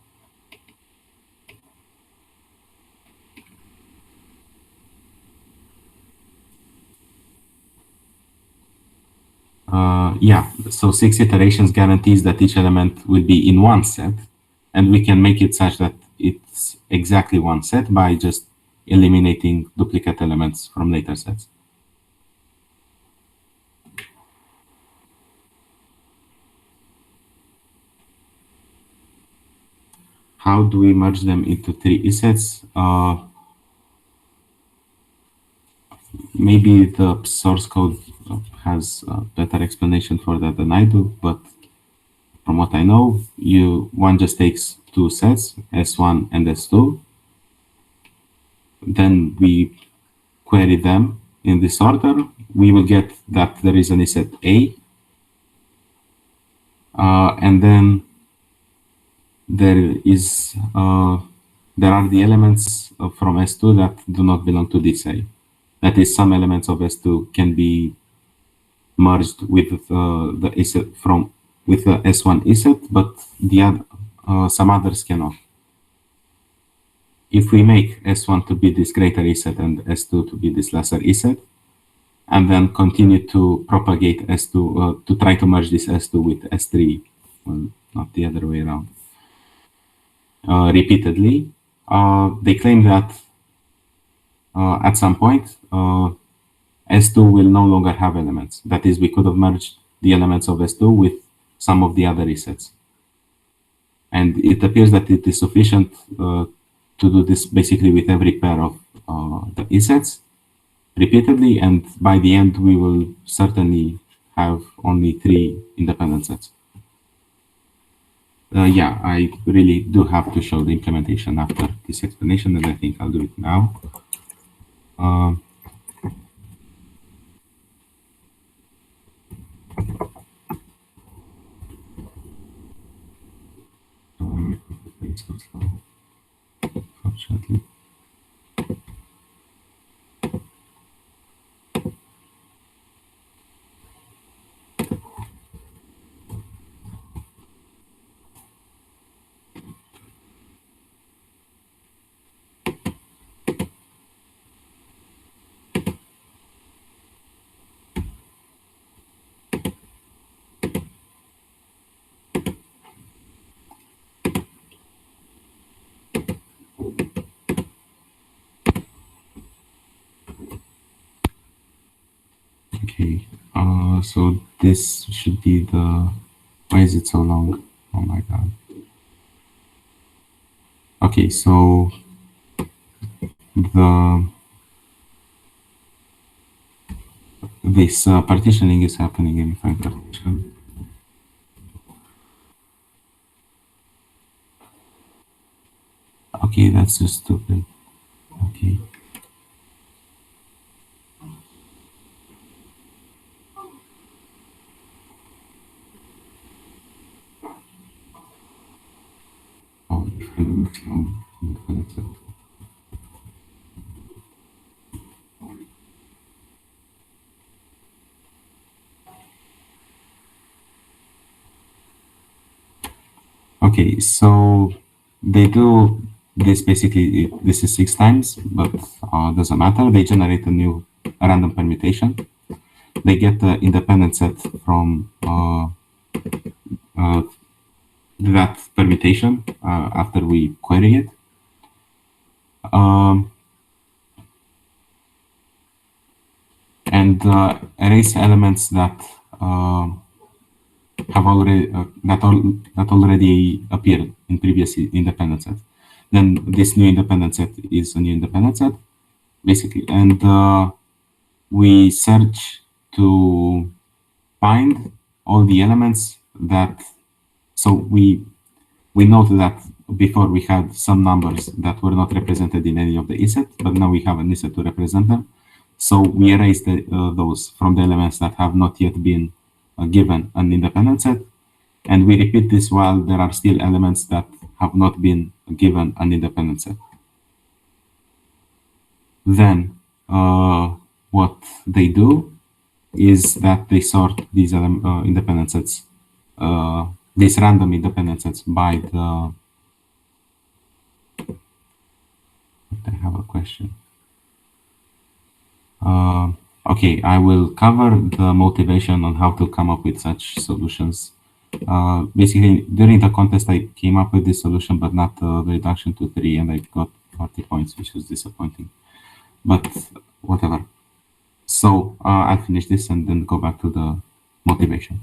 Yeah, so 6 iterations guarantees that each element will be in one set, and we can make it such that it's exactly one set by just eliminating duplicate elements from later sets. How do we merge them into 3 sets? Maybe the source code has a better explanation for that than I do, but from what I know, one just takes two sets, S1 and S2. Then we query them in this order. We will get that there is an set A, and then there are the elements from S2 that do not belong to this A. That is, some elements of S2 can be merged with the ESET with the S1 ESET, but some others cannot. If we make S1 to be this greater ESET and S2 to be this lesser ESET, and then continue to propagate S2 to try to merge this S2 with S3, well, not the other way around, repeatedly, they claim that at some point S2 will no longer have elements. That is, we could have merged the elements of S2 with some of the other ESETs. And it appears that it is sufficient to do this basically with every pair of the ESETs repeatedly, and by the end we will certainly have only 3 independent sets. Yeah, I really do have to show the implementation after this explanation, and I think I'll do it now. It's so slow, unfortunately. Okay, so this should be the. Why is it so long? Oh my god. Okay, so this partitioning is happening in fine partition. Okay, that's just stupid. Okay. Oh, okay, so they do this basically, this is 6 times, but doesn't matter. They generate a new random permutation. They get the independent set from uh, that permutation after we query it. Um, and erase elements that have already that already appeared in previous independent set. Then this new independent set is a new independent set, basically, and we search to find all the elements that. So we note that before we had some numbers that were not represented in any of the ESET, but now we have an ESET to represent them. So we erase those from the elements that have not yet been given an independent set. And we repeat this while there are still elements that have not been given an independent set. Then what they do is that they sort these independent sets, these random independent sets by the. I have a question. Okay, I will cover the motivation on how to come up with such solutions. Basically, during the contest, I came up with this solution, but not the reduction to 3, and I got 40 points, which was disappointing. But whatever. So I'll finish this and then go back to the motivation.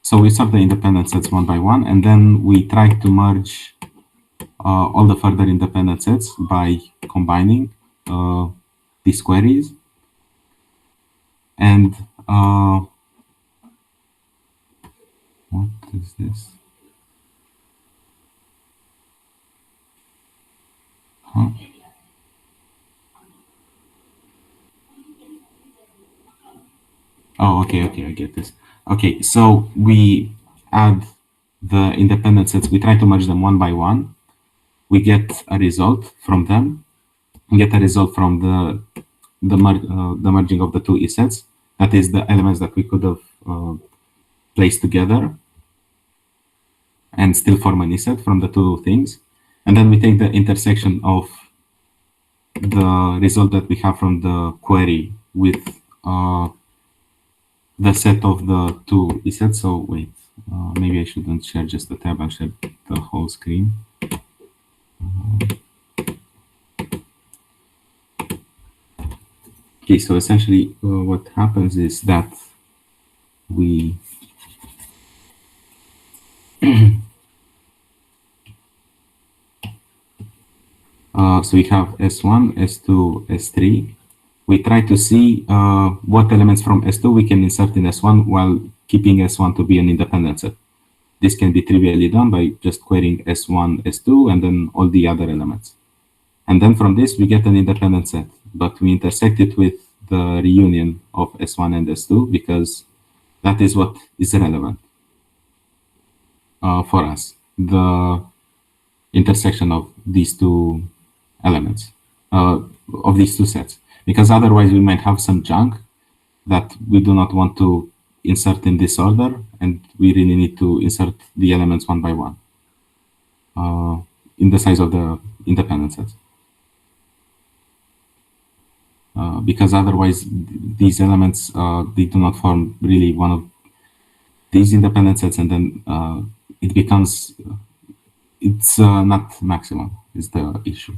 So we sort the independent sets one by one, and then we try to merge all the further independent sets by combining these queries. And what is this? Huh? Oh, okay, I get this. Okay, so we add the independent sets. We try to merge them one by one. We get a result from them. We get a result from the merging of the two E sets. That is the elements that we could have placed together and still form an E set from the two things. And then we take the intersection of the result that we have from the query with the set of the two E sets. So wait, maybe I shouldn't share just the tab, I'll share the whole screen. Okay, so essentially what happens is that we so we have S1, S2, S3. We try to see what elements from S2 we can insert in S1 while keeping S1 to be an independent set. This can be trivially done by just querying S1, S2, and then all the other elements. And then from this, we get an independent set, but we intersect it with the reunion of S1 and S2 because that is what is relevant for us, the intersection of these two elements, of these two sets. Because otherwise we might have some junk that we do not want to insert in this order, and we really need to insert the elements one by one in the size of the independent sets. Because otherwise these elements, they do not form really one of these independent sets, and then it becomes, it's not maximum is the issue.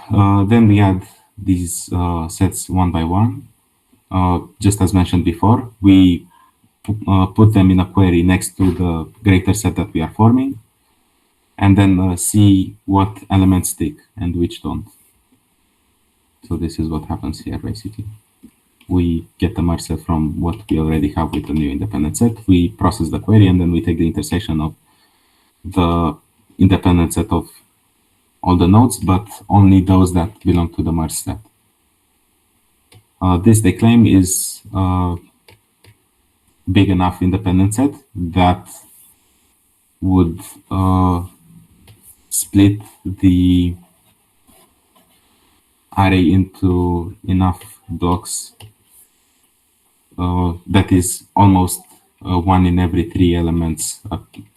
Then we add these sets one by one. Just as mentioned before, we put them in a query next to the greater set that we are forming, and then see what elements stick and which don't. So this is what happens here, basically. we get the merge set from what we already have with the new independent set. We process the query, and then we take the intersection of the independent set of all the nodes, but only those that belong to the merge set. This, they claim, is big enough independent set that would split the array into enough blocks that is almost one in every three elements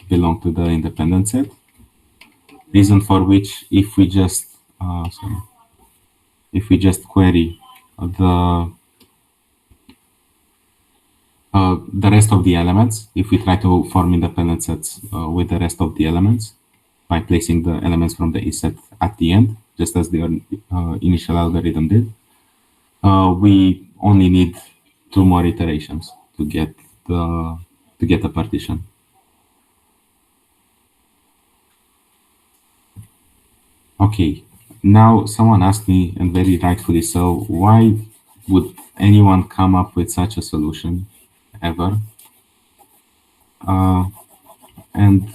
belong to the independent set. Reason for which, if we just query the rest of the elements, if we try to form independent sets with the rest of the elements by placing the elements from the E set at the end, just as the initial algorithm did, we only need 2 more iterations to get the partition. Okay, now someone asked me, and very rightfully so, why would anyone come up with such a solution ever? And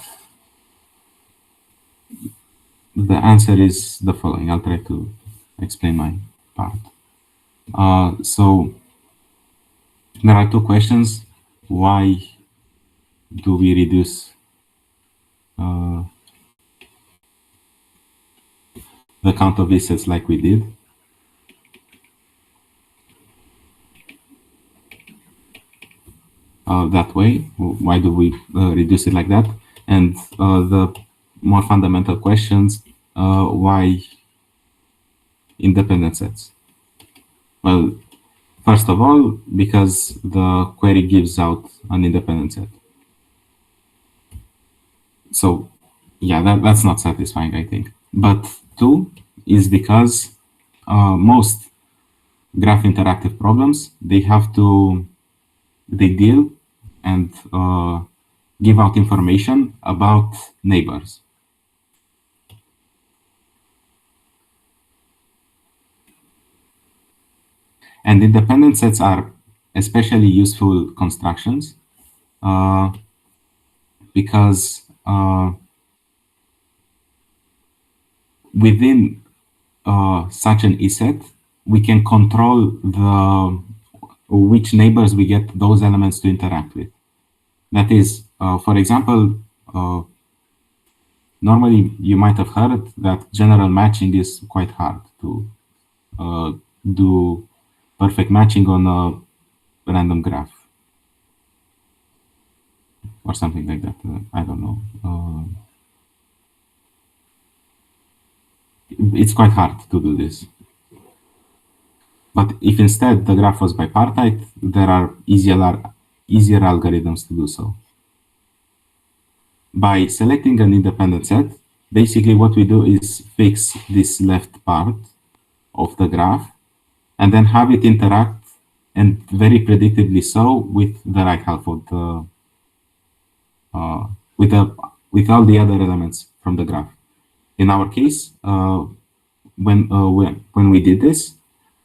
the answer is the following. I'll try to explain my part. So there are 2 questions. Why do we reduce the count of assets like we did? That way? Why do we reduce it like that? And the more fundamental questions, why independent sets? Well, first of all, because the query gives out an independent set. So yeah, that's not satisfying, I think. But 2 is because most graph interactive problems, they deal and give out information about neighbors. And independent sets are especially useful constructions because within such an E set, we can control which neighbors we get those elements to interact with. That is, for example, normally you might have heard that general matching is quite hard to do perfect matching on a random graph or something like that. I don't know. It's quite hard to do this. But if instead the graph was bipartite, there are easier algorithms to do so. By selecting an independent set, basically what we do is fix this left part of the graph and then have it interact, and very predictably so, with the right half of the with all the other elements from the graph. In our case, when we did this,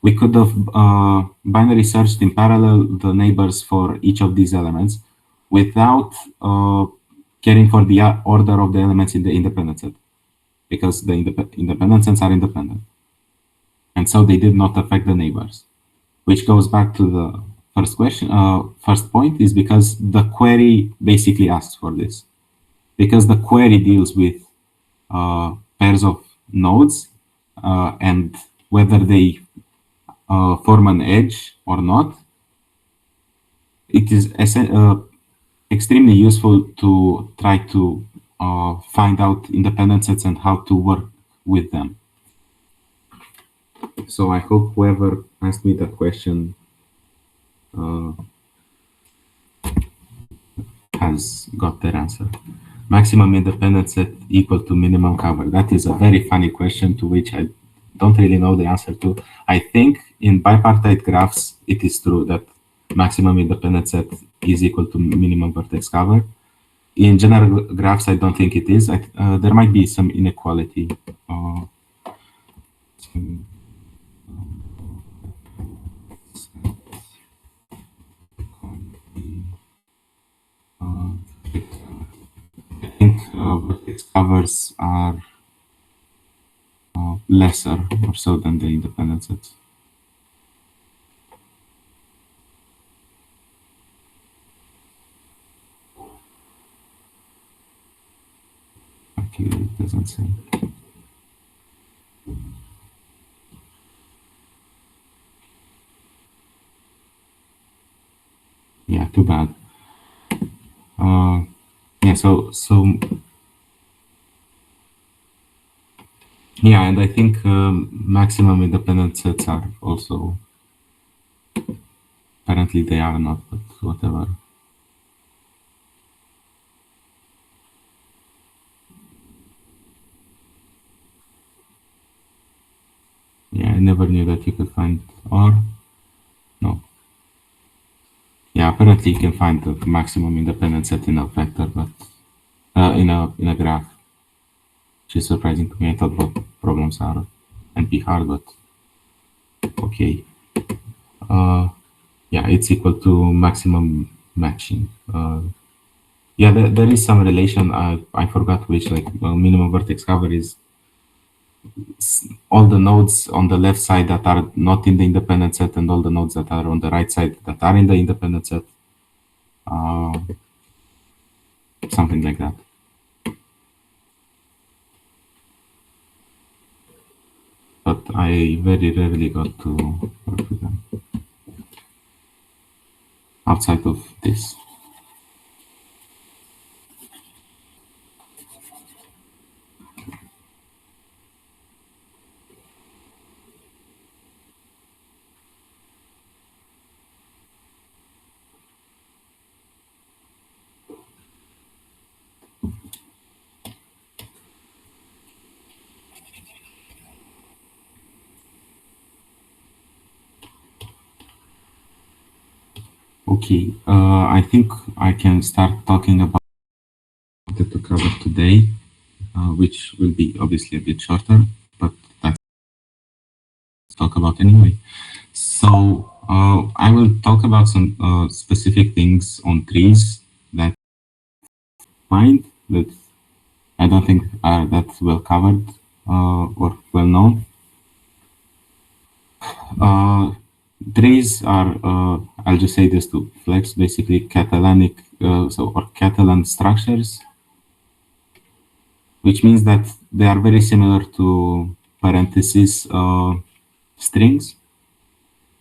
we could have binary searched in parallel the neighbors for each of these elements without caring for the order of the elements in the independent set, because the independent sets are independent. And so they did not affect the neighbors, which goes back to the first question. First point is because the query basically asks for this. Because the query deals with pairs of nodes and whether they form an edge or not, it is extremely useful to try to find out independent sets and how to work with them. So I hope whoever asked me that question has got their answer. Maximum independent set equal to minimum cover. That is a very funny question to which I don't really know the answer to. I think in bipartite graphs, it is true that maximum independent set is equal to minimum vertex cover. In general graphs, I don't think it is. There might be some inequality. covers are lesser or so than the independent sets. Okay, it doesn't say. Yeah, too bad. Yeah, so yeah, and I think maximum independent sets are also, apparently they are not, but whatever. Yeah, I never knew that you could find, or no. Yeah, apparently you can find the maximum independent set in a vector, but in a graph, which is surprising to me. I thought both problems are NP hard, but okay. Yeah, it's equal to maximum matching. Yeah, there is some relation. I forgot which, like minimum vertex cover is all the nodes on the left side that are not in the independent set and all the nodes that are on the right side that are in the independent set. Uh, Something like that. But I very rarely got to work with them outside of this. Okay, I think I can start talking about what I wanted to cover today, which will be obviously a bit shorter, but that's talk about anyway. So I will talk about some specific things on trees that find that I don't think are that well covered or well known. Uh, Trees are, I'll just say this to flex, basically Catalanic, or Catalan structures, which means that they are very similar to parentheses strings,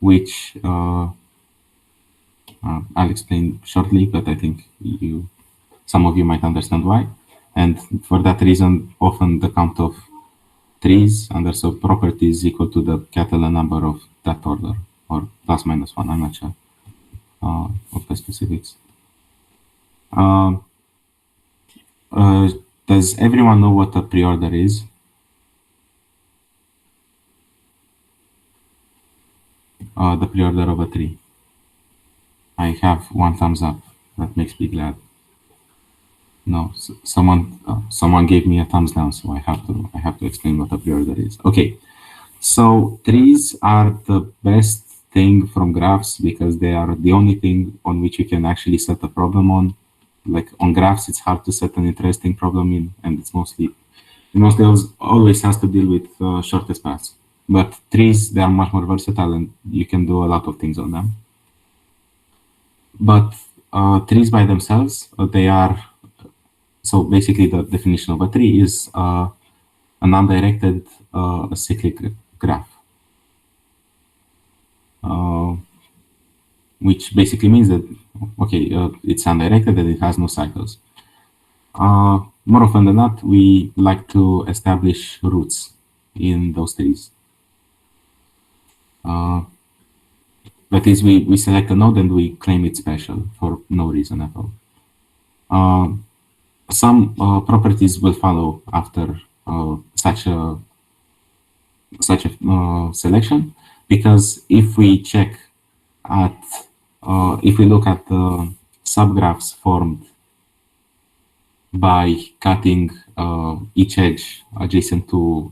which I'll explain shortly, but I think some of you might understand why. And for that reason, often the count of trees under sub property is equal to the Catalan number of that order, or plus minus one. I'm not sure of the specifics. Um, does everyone know what a preorder is? The preorder of a tree. I have one thumbs up. That makes me glad. No, someone gave me a thumbs down, so I have to explain what a preorder is. Okay, so trees are the best thing from graphs because they are the only thing on which you can actually set a problem on. Like on graphs, it's hard to set an interesting problem in, and it mostly always has to deal with shortest paths. But trees, they are much more versatile, and you can do a lot of things on them. But trees by themselves, they are, so basically the definition of a tree is an undirected cyclic graph, uh, which basically means that, okay, it's undirected and it has no cycles. More often than not, we like to establish roots in those trees. That is, we select a node and we claim it special for no reason at all. Some properties will follow after such a selection, because if we check at if we look at the subgraphs formed by cutting each edge adjacent to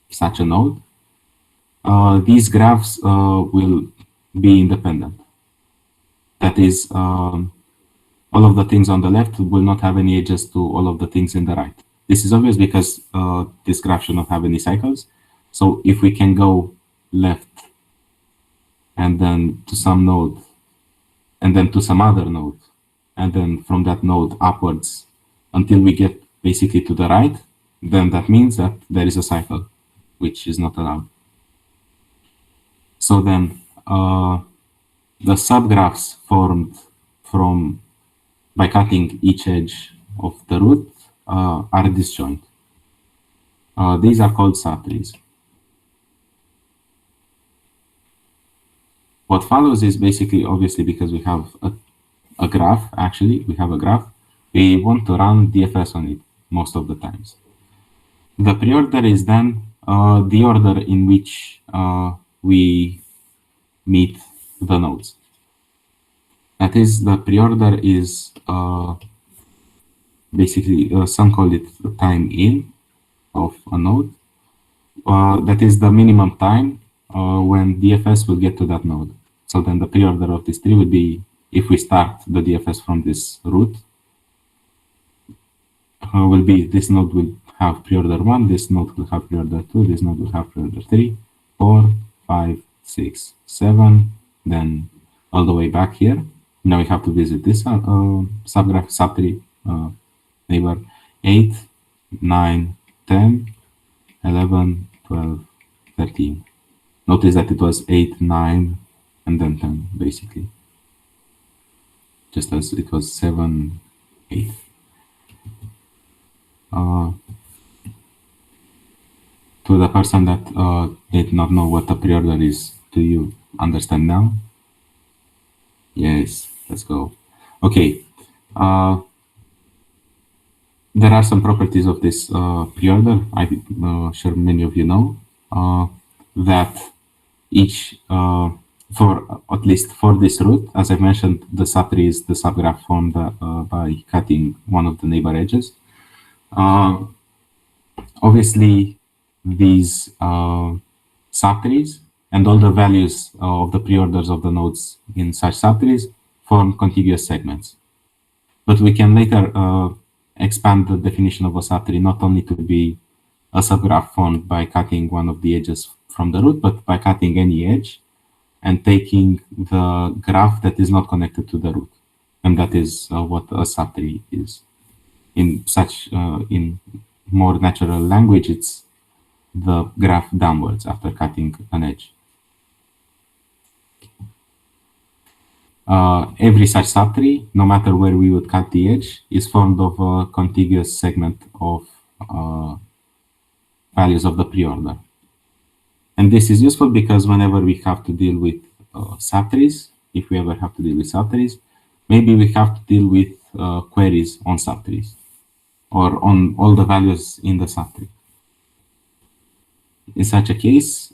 such a node, these graphs will be independent. That is, all of the things on the left will not have any edges to all of the things in the right. This is obvious because this graph should not have any cycles. So if we can go left and then to some node and then to some other node, and then from that node upwards until we get basically to the right, then that means that there is a cycle, which is not allowed. So then the subgraphs formed from by cutting each edge of the root are disjoint. These are called subtrees. What follows is basically, obviously, because we have a graph, actually, we have a graph, we want to run DFS on it most of the times. The preorder is then the order in which we meet the nodes. That is, the preorder is basically, some call it time in of a node. That is the minimum time when DFS will get to that node. So then the preorder of this tree would be, if we start the DFS from this root, will be this node will have preorder 1, this node will have preorder 2, this node will have preorder 3, 4, 5, 6, 7, then all the way back here. Now we have to visit this subgraph, subtree neighbor 8, 9, 10, 11, 12, 13. Notice that it was 8, 9, and then 10, basically. Just as it was 7, 8. To the person that did not know what a preorder is, do you understand now? Yes, let's go. Okay. There are some properties of this preorder. I'm sure many of you know that each, for at least for this root, as I mentioned, the subtree is the subgraph formed by cutting one of the neighbor edges. Obviously, these subtrees and all the values of the preorders of the nodes in such subtrees form contiguous segments. But we can later expand the definition of a subtree not only to be a subgraph formed by cutting one of the edges from the root, but by cutting any edge and taking the graph that is not connected to the root. And that is what a subtree is. In such, in more natural language, it's the graph downwards after cutting an edge. Every such subtree, no matter where we would cut the edge, is formed of a contiguous segment of values of the preorder. And this is useful because whenever we have to deal with subtrees, if we ever have to deal with subtrees, maybe we have to deal with queries on subtrees or on all the values in the subtree. In such a case,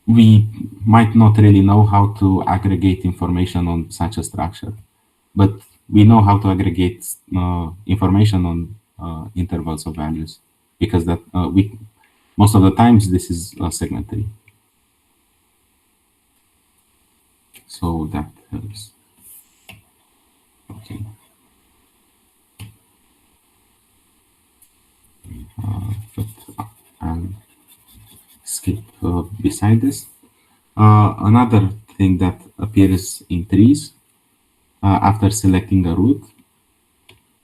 we might not really know how to aggregate information on such a structure, but we know how to aggregate information on intervals of values, because that most of the times this is a segment tree. So that helps. Okay. But I'll skip beside this. Another thing that appears in trees after selecting a root,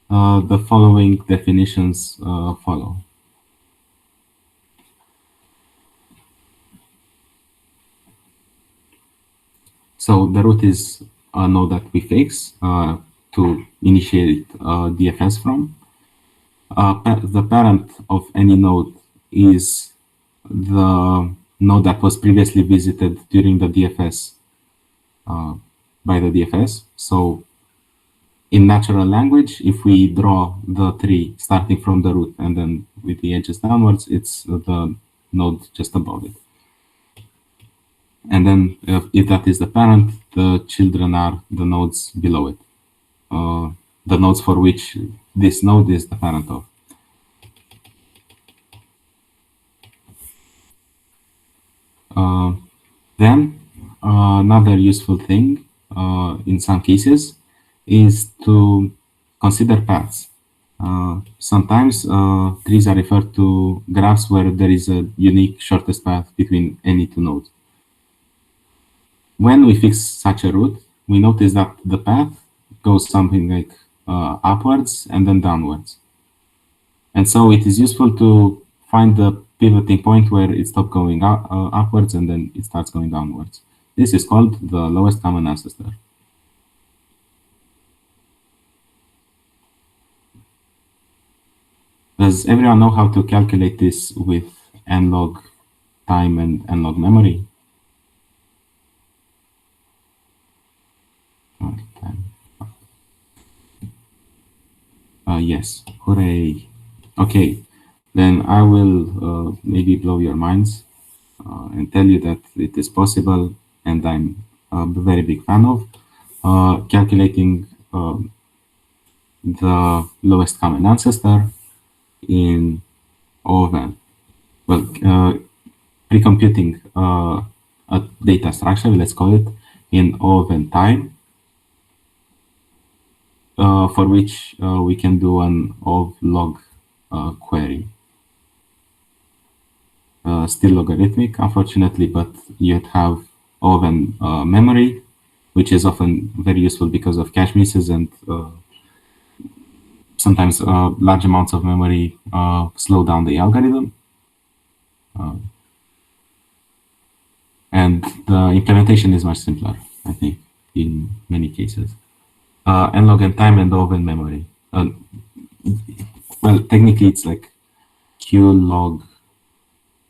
the following definitions follow. So the root is a node that we fix to initiate DFS from. The parent of any node is the node that was previously visited during the DFS by the DFS. So in natural language, if we draw the tree starting from the root and then with the edges downwards, it's the node just above it. And then if that is the parent, the children are the nodes below it. The nodes for which this node is the parent of. Then another useful thing in some cases is to consider paths. Sometimes trees are referred to graphs where there is a unique shortest path between any two nodes. When we fix such a route, we notice that the path goes something like upwards and then downwards. And so it is useful to find the pivoting point where it stops going upwards and then it starts going downwards. This is called the lowest common ancestor. Does everyone know how to calculate this with n-log time and n-log memory? Yes, hooray. Okay, then I will maybe blow your minds and tell you that it is possible, and I'm a very big fan of calculating the lowest common ancestor in O of n. Well, pre-computing a data structure, let's call it, in O of n time, for which we can do an of log query. Still logarithmic, unfortunately, but you'd have O of n memory, which is often very useful because of cache misses, and sometimes large amounts of memory slow down the algorithm. And the implementation is much simpler, I think, in many cases. N-log n time and O of n memory. Well, technically it's like Q log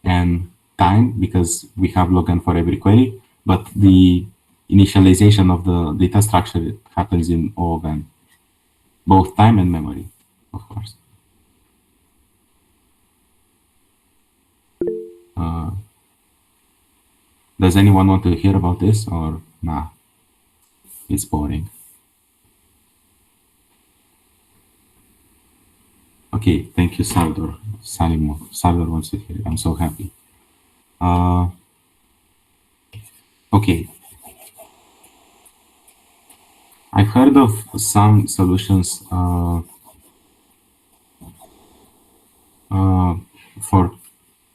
n time because we have log n for every query, but the initialization of the data structure happens in O of n, both time and memory, of course. Does anyone want to hear about this, or nah? It's boring. Okay, thank you, Sardar. Sardar wants to hear it. I'm so happy. Okay. I've heard of some solutions for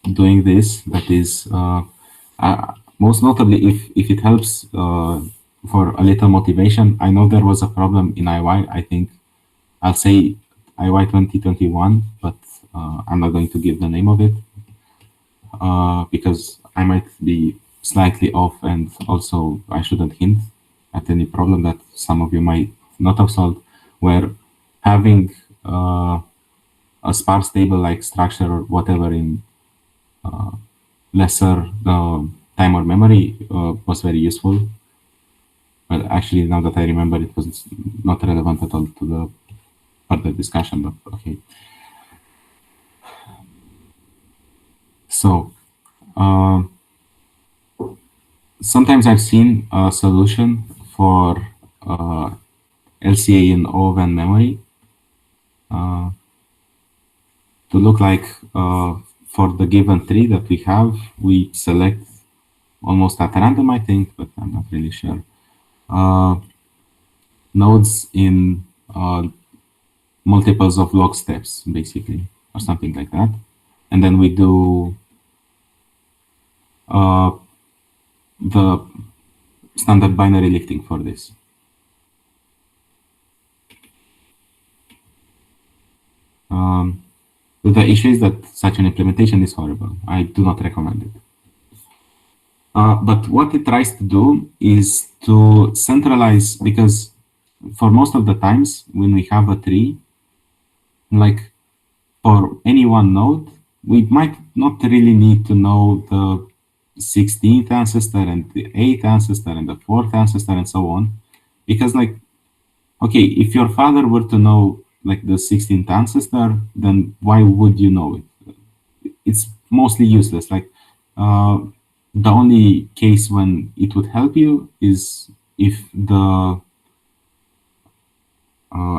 doing this. That is, most notably, if it helps for a little motivation. I know there was a problem in IOI. I think I'll say IOI 2021, but I'm not going to give the name of it because I might be slightly off, and also I shouldn't hint at any problem that some of you might not have solved, where having a sparse table-like structure or whatever in lesser time or memory was very useful. But actually, now that I remember, it was not relevant at all to the further discussion, but okay. So, sometimes I've seen a solution for LCA in O of n memory to look like for the given tree that we have, we select almost at random, I think, but I'm not really sure, nodes in multiples of log steps, basically, or something like that. And then we do the standard binary lifting for this. The issue is that such an implementation is horrible. I do not recommend it. But what it tries to do is to centralize, because for most of the times when we have a tree, like for any one node, we might not really need to know the 16th ancestor and the 8th ancestor and the 4th ancestor and so on. Because like, okay, if your father were to know like the 16th ancestor, then why would you know it? It's mostly useless. Like the only case when it would help you is if the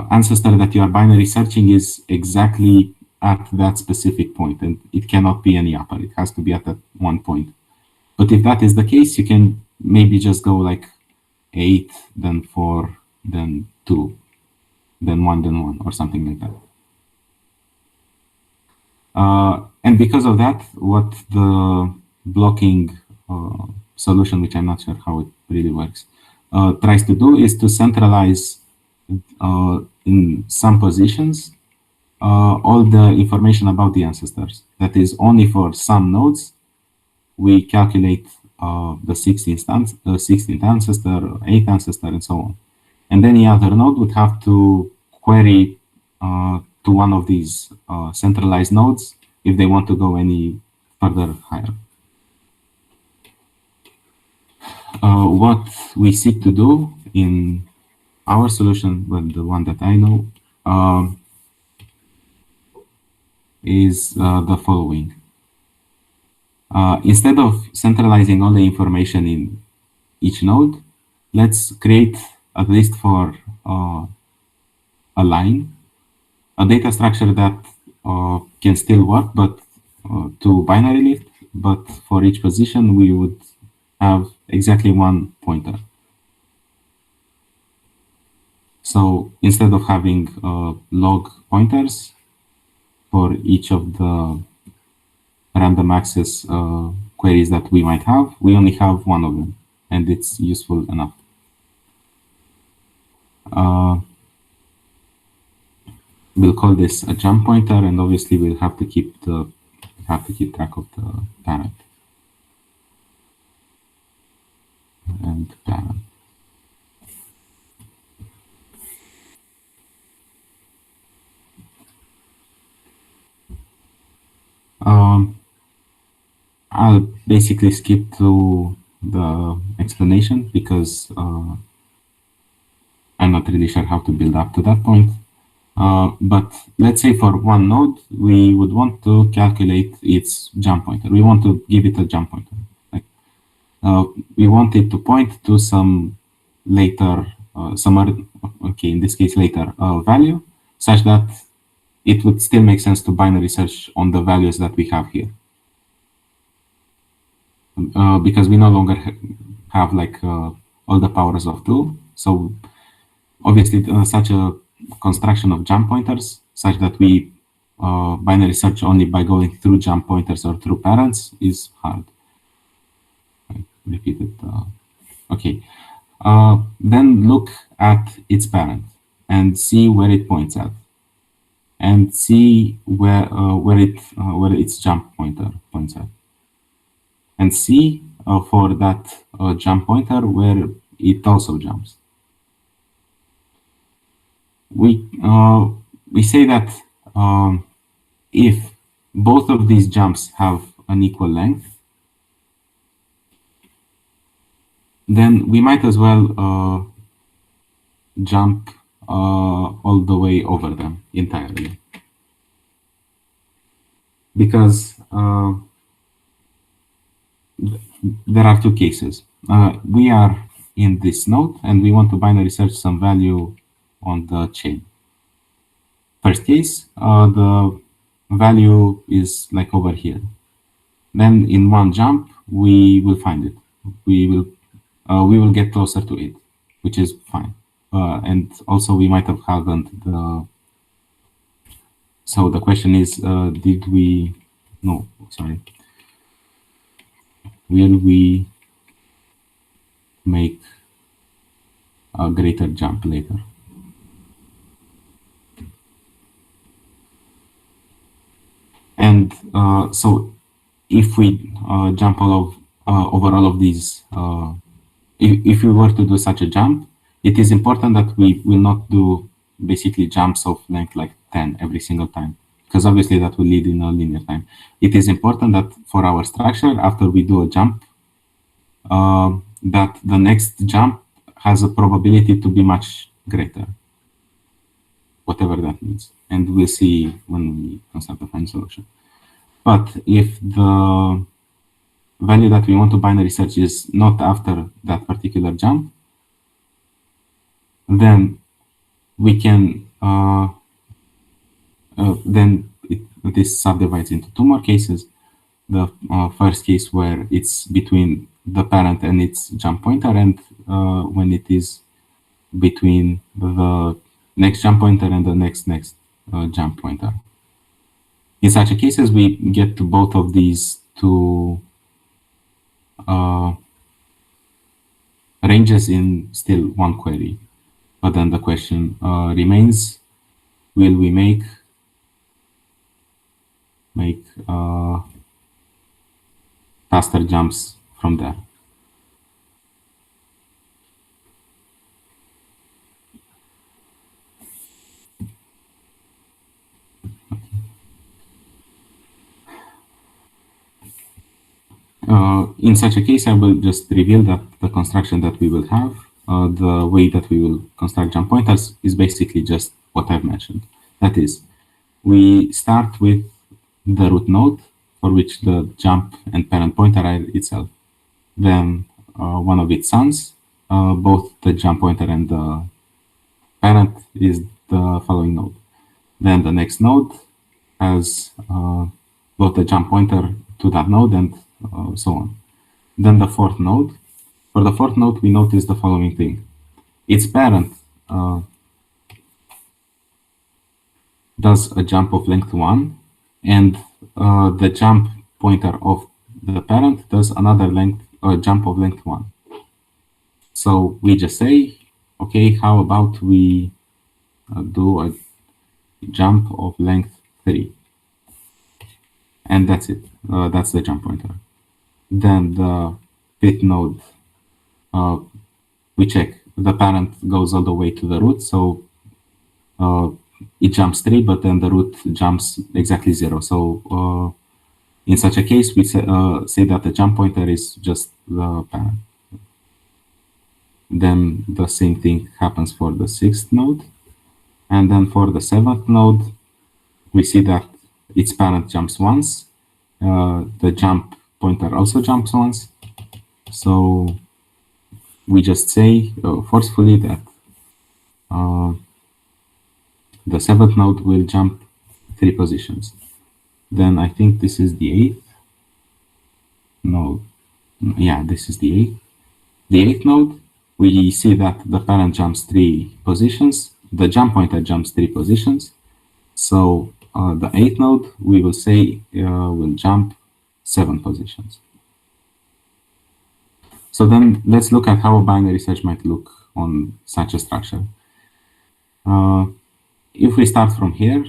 ancestor that you are binary searching is exactly at that specific point, and it cannot be any upper. It has to be at that one point. But if that is the case, you can maybe just go like 8, then 4, then 2, then 1, then 1, or something like that. And because of that, what the blocking solution, which I'm not sure how it really works, tries to do is to centralize in some positions all the information about the ancestors. That is, only for some nodes we calculate the 16th ancestor, 8th ancestor, and so on. And any other node would have to query to one of these centralized nodes if they want to go any further higher. What we seek to do in our solution, well, the one that I know, is the following. Instead of centralizing all the information in each node, let's create, at least for a line, a data structure that can still work, but to binary lift, but for each position we would have exactly one pointer. So instead of having log pointers for each of the random access queries that we might have, we only have one of them, and it's useful enough. We'll call this a jump pointer, and obviously we'll have to keep track of the parent and parent. I'll basically skip to the explanation because I'm not really sure how to build up to that point. But let's say for one node, we would want to calculate its jump pointer. We want to give it a jump pointer. Like, we want it to point to some later, in this case later value, such that it would still make sense to binary search on the values that we have here. Because we no longer have like all the powers of 2. So obviously such a construction of jump pointers, such that we binary search only by going through jump pointers or through parents, is hard. I repeat it. Okay. Then look at its parent and see where it points at, and see where its jump pointer points at, and see for that jump pointer where it also jumps. We say that if both of these jumps have an equal length, then we might as well jump all the way over them entirely, because there are two cases. We are in this node and we want to binary search some value on the chain. First case, the value is like over here. Then in one jump, we will find it. We will get closer to it, which is fine. And also we might have hardened the. So the question is, did we? No, sorry. Will we make a greater jump later? And so if we jump over all of these, if we were to do such a jump, it is important that we will not do basically jumps of length like 10 every single time, because obviously that will lead in a linear time. It is important that for our structure, after we do a jump, that the next jump has a probability to be much greater, whatever that means. And we'll see when we construct the final solution. But if the value that we want to binary search is not after that particular jump, then we can this subdivides into two more cases. The first case where it's between the parent and its jump pointer, and when it is between the next jump pointer and the next jump pointer. In such a cases, we get to both of these two ranges in still one query. But then the question remains: will we make faster jumps from there? In such a case, I will just reveal that the construction that we will have, the way that we will construct jump pointers is basically just what I've mentioned. That is, we start with the root node for which the jump and parent pointer are itself. Then one of its sons, both the jump pointer and the parent is the following node. Then the next node has both the jump pointer to that node and so on. Then the fourth node. For the fourth node, we notice the following thing. Its parent does a jump of length 1, and the jump pointer of the parent does another jump of length 1. So we just say, okay, how about we do a jump of length 3? And that's it. That's the jump pointer. Then the fifth node, we check the parent goes all the way to the root, so it jumps 3, but then the root jumps exactly 0. So in such a case, we say that the jump pointer is just the parent. Then the same thing happens for the sixth node. And then for the seventh node, we see that its parent jumps once. The jump pointer also jumps once. So we just say forcefully that the seventh node will jump 3 positions. Then I think this is the eighth. No, yeah, this is the eighth. The eighth node, we see that the parent jumps 3 positions. The jump pointer jumps 3 positions. So the eighth node, we will say will jump 7 positions. So then let's look at how a binary search might look on such a structure. If we start from here,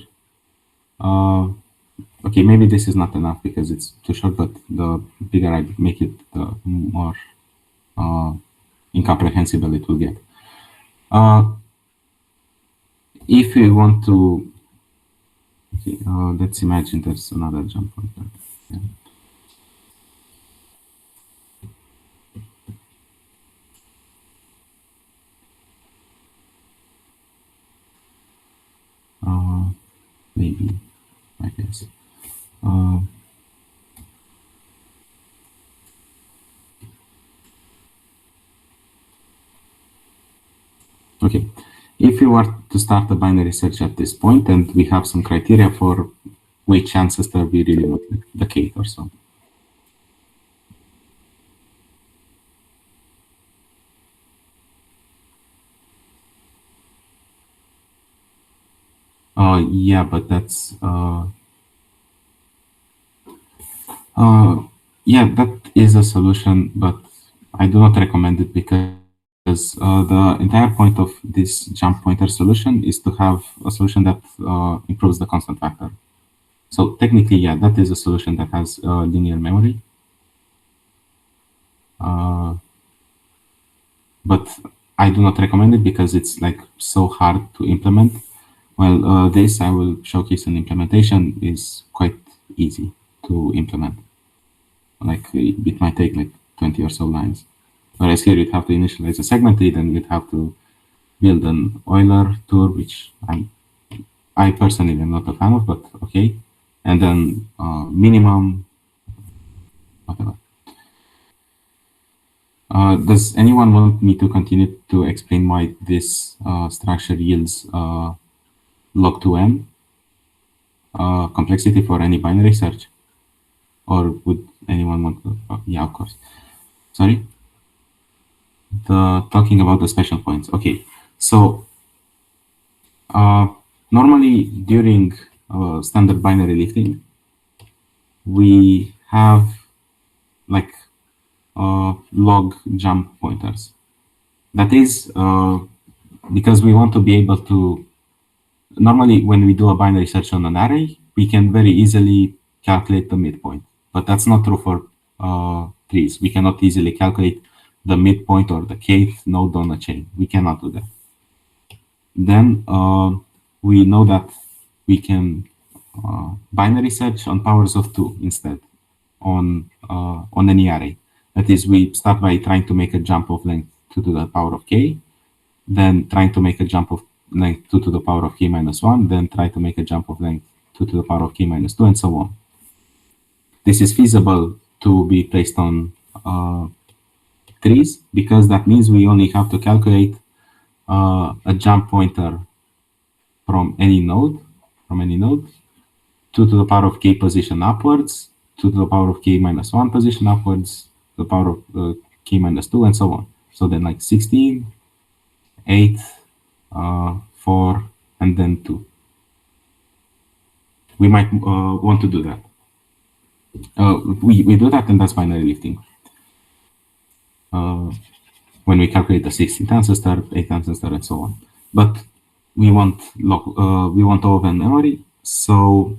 okay, maybe this is not enough because it's too short, but the bigger I make it, the more incomprehensible it will get. If we want to, okay, let's imagine there's another jump pointer. Yeah. Maybe, I guess. Okay, if we were to start a binary search at this point, and we have some criteria for which ancestor we really want, like the kth or so. Yeah, but that's yeah, that is a solution, but I do not recommend it because the entire point of this jump pointer solution is to have a solution that improves the constant factor. So technically, yeah, that is a solution that has linear memory. But I do not recommend it because it's like so hard to implement. Well, this I will showcase an implementation is quite easy to implement. Like it might take like 20 or so lines. Whereas here you'd have to initialize a segment read and you'd have to build an Euler tour, which I personally am not a fan of, but okay. And then minimum, whatever. Does anyone want me to continue to explain why this structure yields log2m complexity for any binary search? Or would anyone want to? Yeah, of course. Sorry? Talking about the special points. Okay, so normally during standard binary lifting, we have like log jump pointers. That is because we want to be able to, normally when we do a binary search on an array, we can very easily calculate the midpoint, but that's not true for trees. We cannot easily calculate the midpoint or the kth node on a chain. We cannot do that. Then we know that we can binary search on powers of 2 instead on any array. That is, we start by trying to make a jump of length 2 to the power of k, then trying to make a jump of length 2 to the power of k minus 1, then try to make a jump of length 2 to the power of k minus 2, and so on. This is feasible to be placed on trees because that means we only have to calculate a jump pointer from any node, 2 to the power of k position upwards, 2 to the power of k minus 1 position upwards, to the power of k minus 2, and so on. So then like 16, 8, 4, and then 2. We might want to do that. We do that, and that's binary lifting. When we calculate the 16th ancestor, 8th ancestor, and so on. But we want all of them memory. So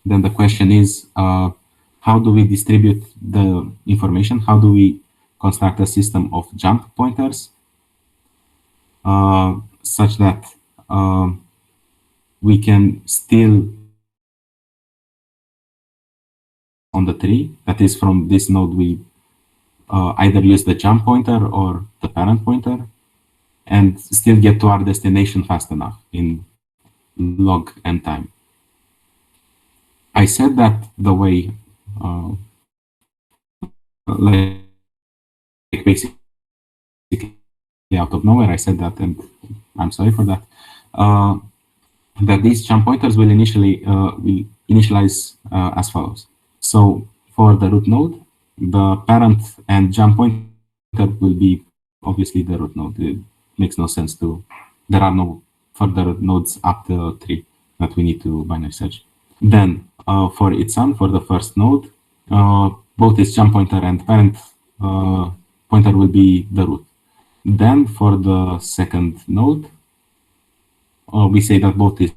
then the question is, how do we distribute the information? How do we construct a system of jump pointers such that we can still on the tree? That is, from this node, we either use the jump pointer or the parent pointer and still get to our destination fast enough in log n time. I said that the way, like basically out of nowhere, I said that, and I'm sorry for that, that these jump pointers will initialize as follows. So for the root node, the parent and jump pointer will be obviously the root node. It makes no sense to, there are no further nodes up the tree that we need to binary search. Then for its son, for the first node, both its jump pointer and parent pointer will be the root. Then for the second node, we say that both its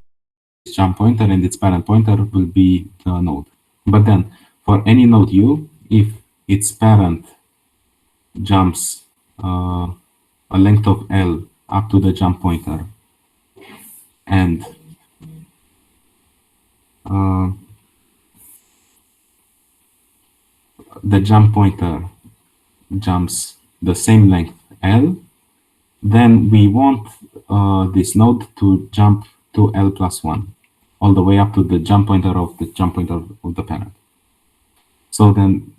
jump pointer and its parent pointer will be the node. But then for any node u, if its parent jumps a length of L up to the jump pointer and the jump pointer jumps the same length L, then we want this node to jump to L plus 1, all the way up to the jump pointer of the parent. So then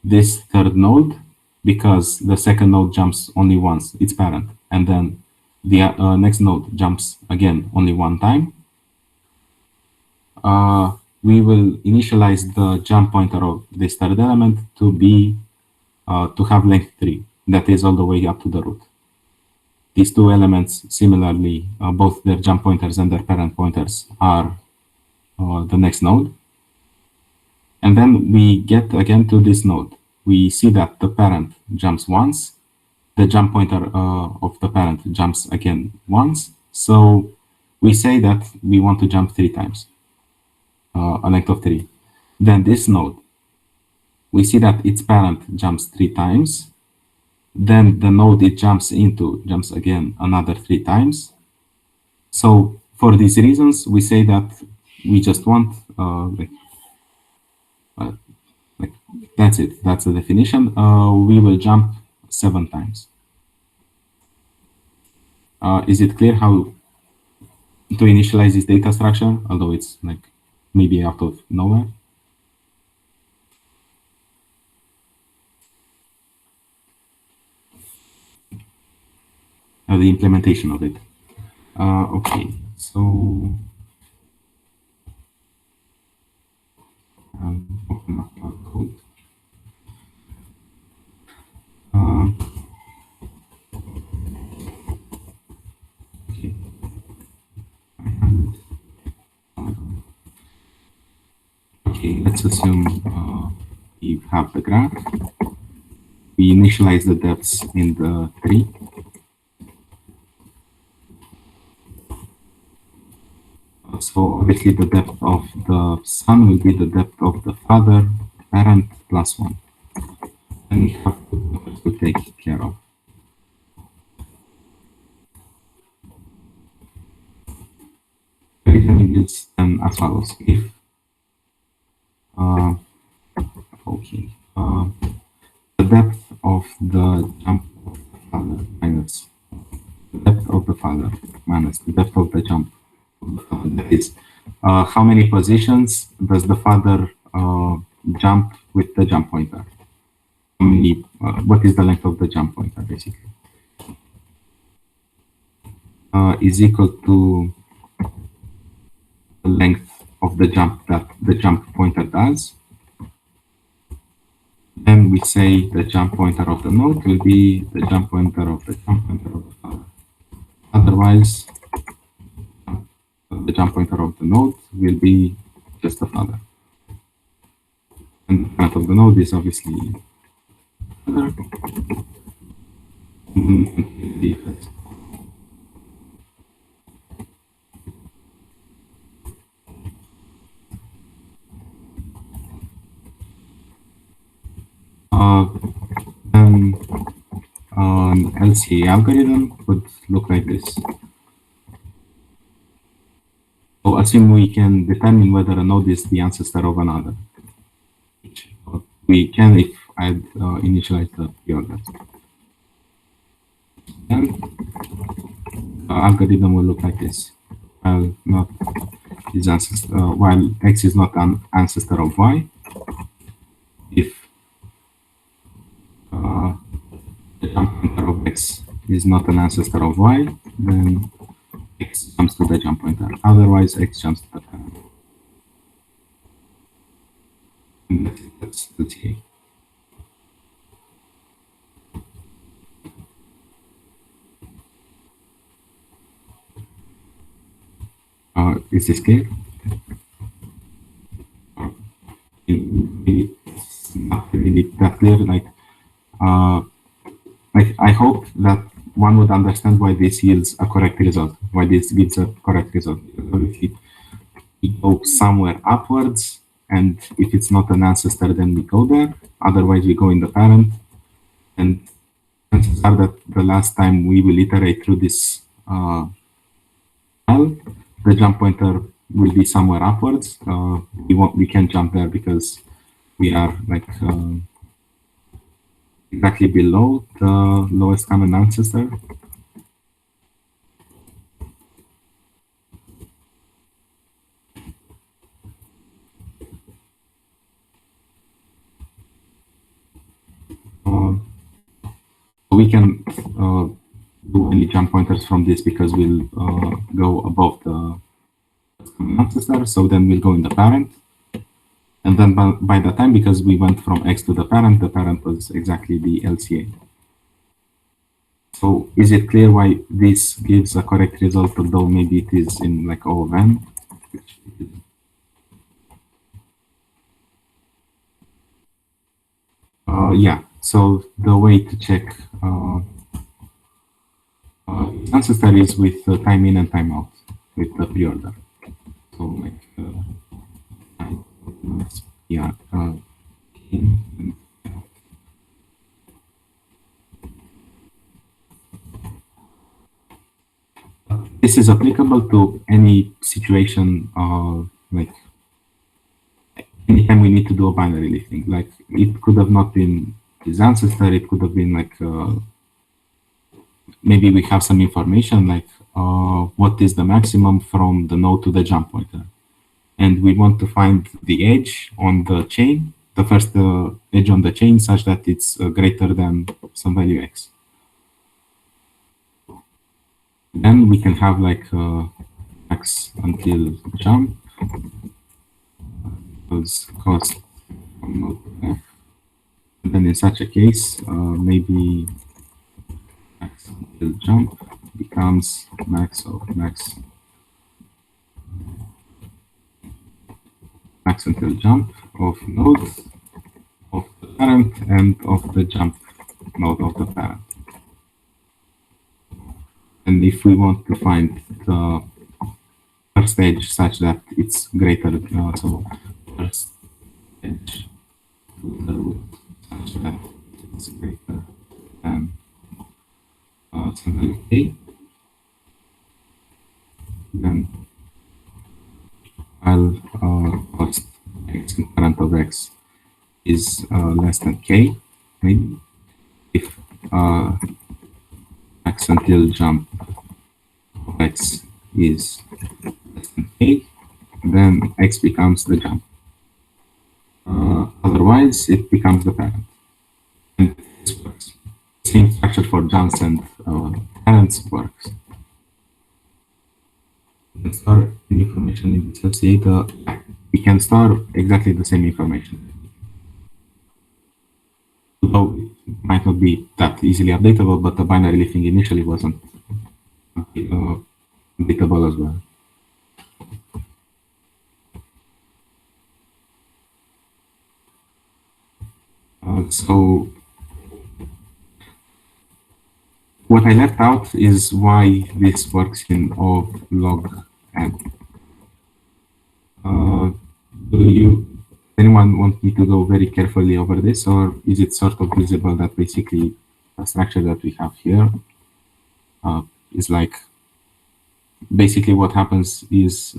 this third node, because the second node jumps only once, its parent, and then the next node jumps again only one time, we will initialize the jump pointer of this third element to be to have length 3, that is all the way up to the root. These two elements, similarly, both their jump pointers and their parent pointers are the next node. And then we get again to this node. We see that the parent jumps once, the jump pointer of the parent jumps again once. So we say that we want to jump 3 times, a length of 3. Then this node, we see that its parent jumps 3 times. Then the node it jumps into jumps again another 3 times. So for these reasons, we say that we just want like that's it. That's the definition. We will jump 7 times. Is it clear how to initialize this data structure? Although it's like maybe out of nowhere. The implementation of it. Okay, so open up our code. Okay. Okay, let's assume we have the graph. We initialize the depths in the tree. So obviously the depth of the son will be the depth of the father, parent plus one. And we have to take care of. Everything is then as follows. If uh, okay, the depth of the jump of the father minus the depth of the father minus the depth of the jump of the father. That is, how many positions does the father jump with the jump pointer? How many? What is the length of the jump pointer, basically? Is equal to the length of the jump that the jump pointer does. Then we say the jump pointer of the node will be the jump pointer of the jump pointer of the father. Otherwise, the jump pointer of the node will be just the father. And the parent of the node is obviously father. Uh, then an LCA algorithm would look like this. So assume we can determine whether a node is the ancestor of another. We can if I initialize the preorder. Then the algorithm will look like this. While not is ancestor, while x is not an ancestor of y, if the jump pointer of x is not an ancestor of y, then x jumps to the jump pointer. Otherwise, x jumps to the parent. That's here. Is this clear? It's not really that clear. I hope that one would understand why this yields a correct result, why this gives a correct result. If we go somewhere upwards, and if it's not an ancestor, then we go there. Otherwise, we go in the parent. And chances are that the last time we will iterate through this the jump pointer will be somewhere upwards. We can't jump there because we are like exactly below the lowest common ancestor. We can do any jump pointers from this because we'll go above the common ancestor. So then we'll go in the parent. And then by the time, because we went from X to the parent was exactly the LCA. So is it clear why this gives a correct result, although maybe it is in like O of n? Yeah, so the way to check ancestor is with time in and time out with the preorder. So like yeah, this is applicable to any situation, like anytime we need to do a binary lifting. Like it could have not been his ancestor, it could have been like maybe we have some information like what is the maximum from the node to the jump pointer. And we want to find the edge on the chain, the first edge on the chain such that it's greater than some value x. Then we can have like x until jump was cost from node to f. And then in such a case, maybe max until jump becomes max of max accidental jump of nodes of the parent and of the jump node of the parent. And if we want to find the first edge such that it's greater, so first edge to the root such that it's greater than something A, then I'll post x in parent of x is less than k, maybe. If x until jump of x is less than k, then x becomes the jump. Otherwise, it becomes the parent. And this works. Same structure for jumps and parents works. We can store information in the associator. We can store exactly the same information. Although it might not be that easily updatable, but the binary leafing initially wasn't updatable as well. So what I left out is why this works in of log n. Anyone want me to go very carefully over this, or is it sort of visible that basically the structure that we have here is like, basically what happens is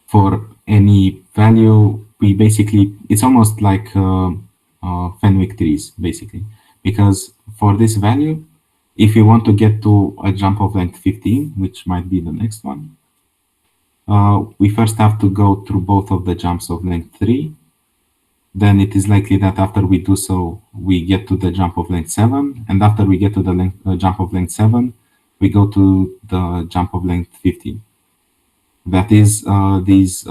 for any value, we basically, it's almost like Fenwick trees, basically, because for this value, if you want to get to a jump of length 15, which might be the next one, we first have to go through both of the jumps of length 3. Then it is likely that after we do so, we get to the jump of length 7. And after we get to the jump of length 7, we go to the jump of length 15. That is, these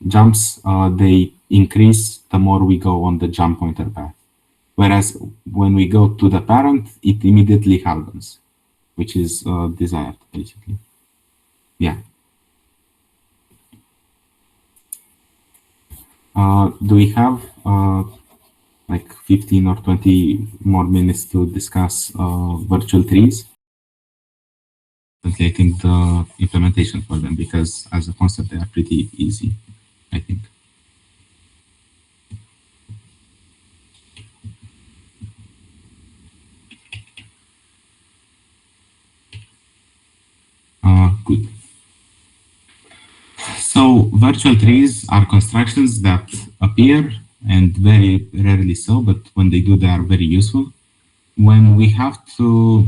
jumps, they increase the more we go on the jump pointer path. Whereas when we go to the parent, it immediately hardens, which is desired, basically. Yeah. Do we have like 15 or 20 more minutes to discuss virtual trees? Translating the implementation for them, because as a concept, they are pretty easy, I think. Good. So virtual trees are constructions that appear, and very rarely so, but when they do, they are very useful. When we have to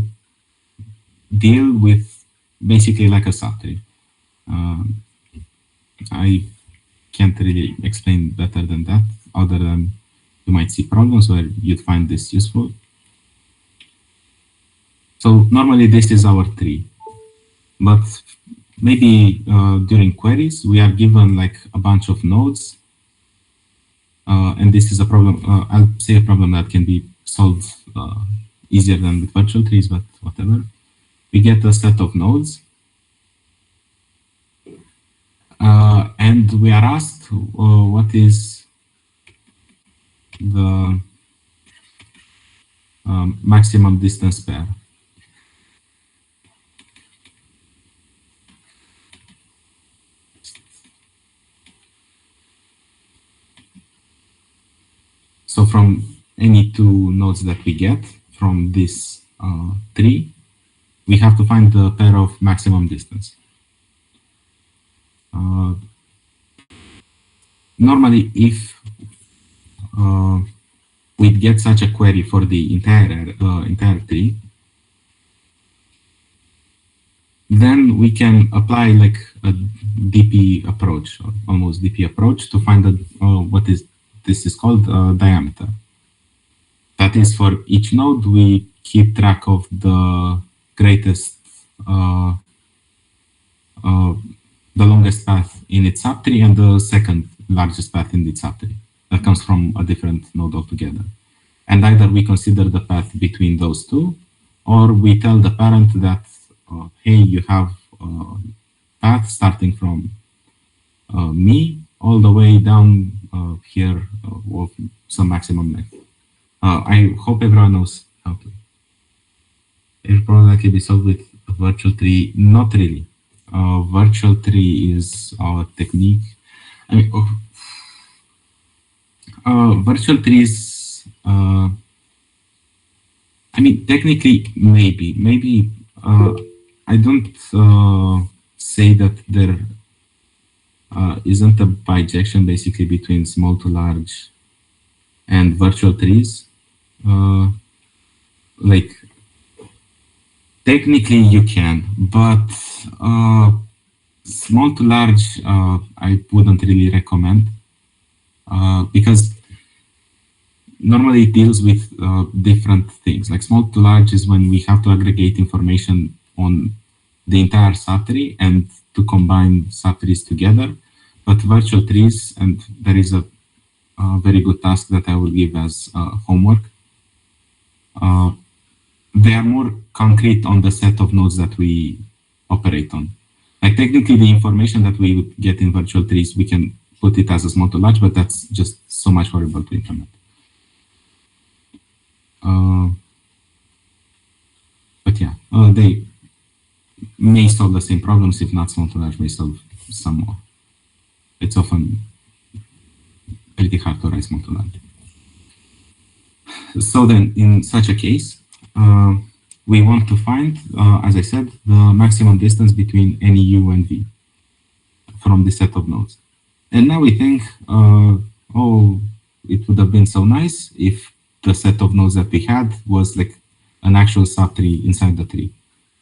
deal with basically like a subtree. I can't really explain better than that, other than you might see problems where you'd find this useful. So normally this is our tree, but maybe during queries, we are given like a bunch of nodes. And this is a problem, I'll say a problem that can be solved easier than with virtual trees, but whatever. We get a set of nodes. And we are asked what is the maximum distance pair. So from any two nodes that we get from this tree, we have to find the pair of maximum distance. Normally, if we get such a query for the entire tree, then we can apply like a DP approach, or almost DP approach, to find what is this is called diameter. That is, for each node, we keep track of the greatest, the longest path in its subtree and the second largest path in its subtree that comes from a different node altogether. And either we consider the path between those two, or we tell the parent that, hey, you have path starting from me all the way down here of some maximum length. I hope everyone knows how to. It probably likely be solved with a virtual tree. Not really. Virtual tree is our technique. I mean, virtual trees. I mean, technically, maybe. I don't say that there isn't a bijection basically between small to large and virtual trees. Like technically you can, but small to large I wouldn't really recommend because normally it deals with different things. Like small to large is when we have to aggregate information on the entire subtree and to combine subtrees together. But virtual trees, and there is a very good task that I will give as homework. They are more concrete on the set of nodes that we operate on. Like technically the information that we would get in virtual trees, we can put it as a small to large, but that's just so much horrible to implement. But yeah, they may solve the same problems, if not small to large may solve some more. It's often pretty hard to write small to large. So then in such a case, we want to find, as I said, the maximum distance between any u and v from the set of nodes. And now we think, oh, it would have been so nice if the set of nodes that we had was like an actual subtree inside the tree.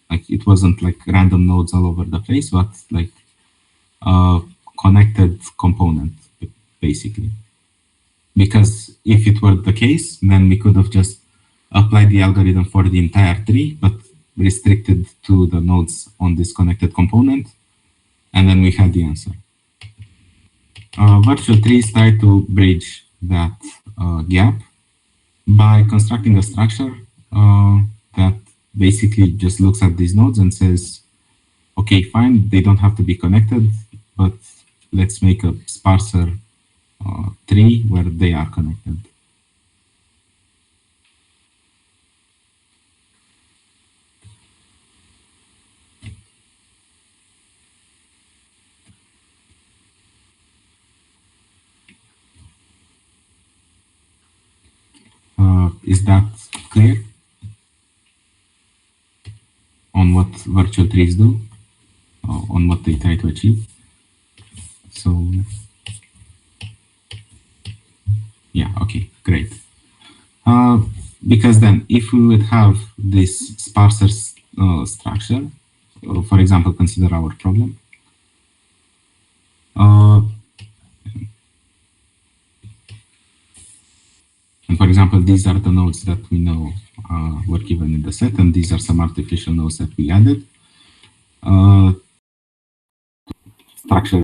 Like it wasn't like random nodes all over the place, but like a connected component, basically. Because if it were the case, then we could have just applied the algorithm for the entire tree, but restricted to the nodes on this connected component, and then we had the answer. Virtual trees try to bridge that gap by constructing a structure that basically just looks at these nodes and says, okay, fine, they don't have to be connected, but let's make a sparser tree where they are connected. Is that clear on what virtual trees do, on what they try to achieve? So yeah, okay, great. Because then if we would have this sparser structure, for example, consider our problem. And for example, these are the nodes that we know were given in the set, and these are some artificial nodes that we added. Structure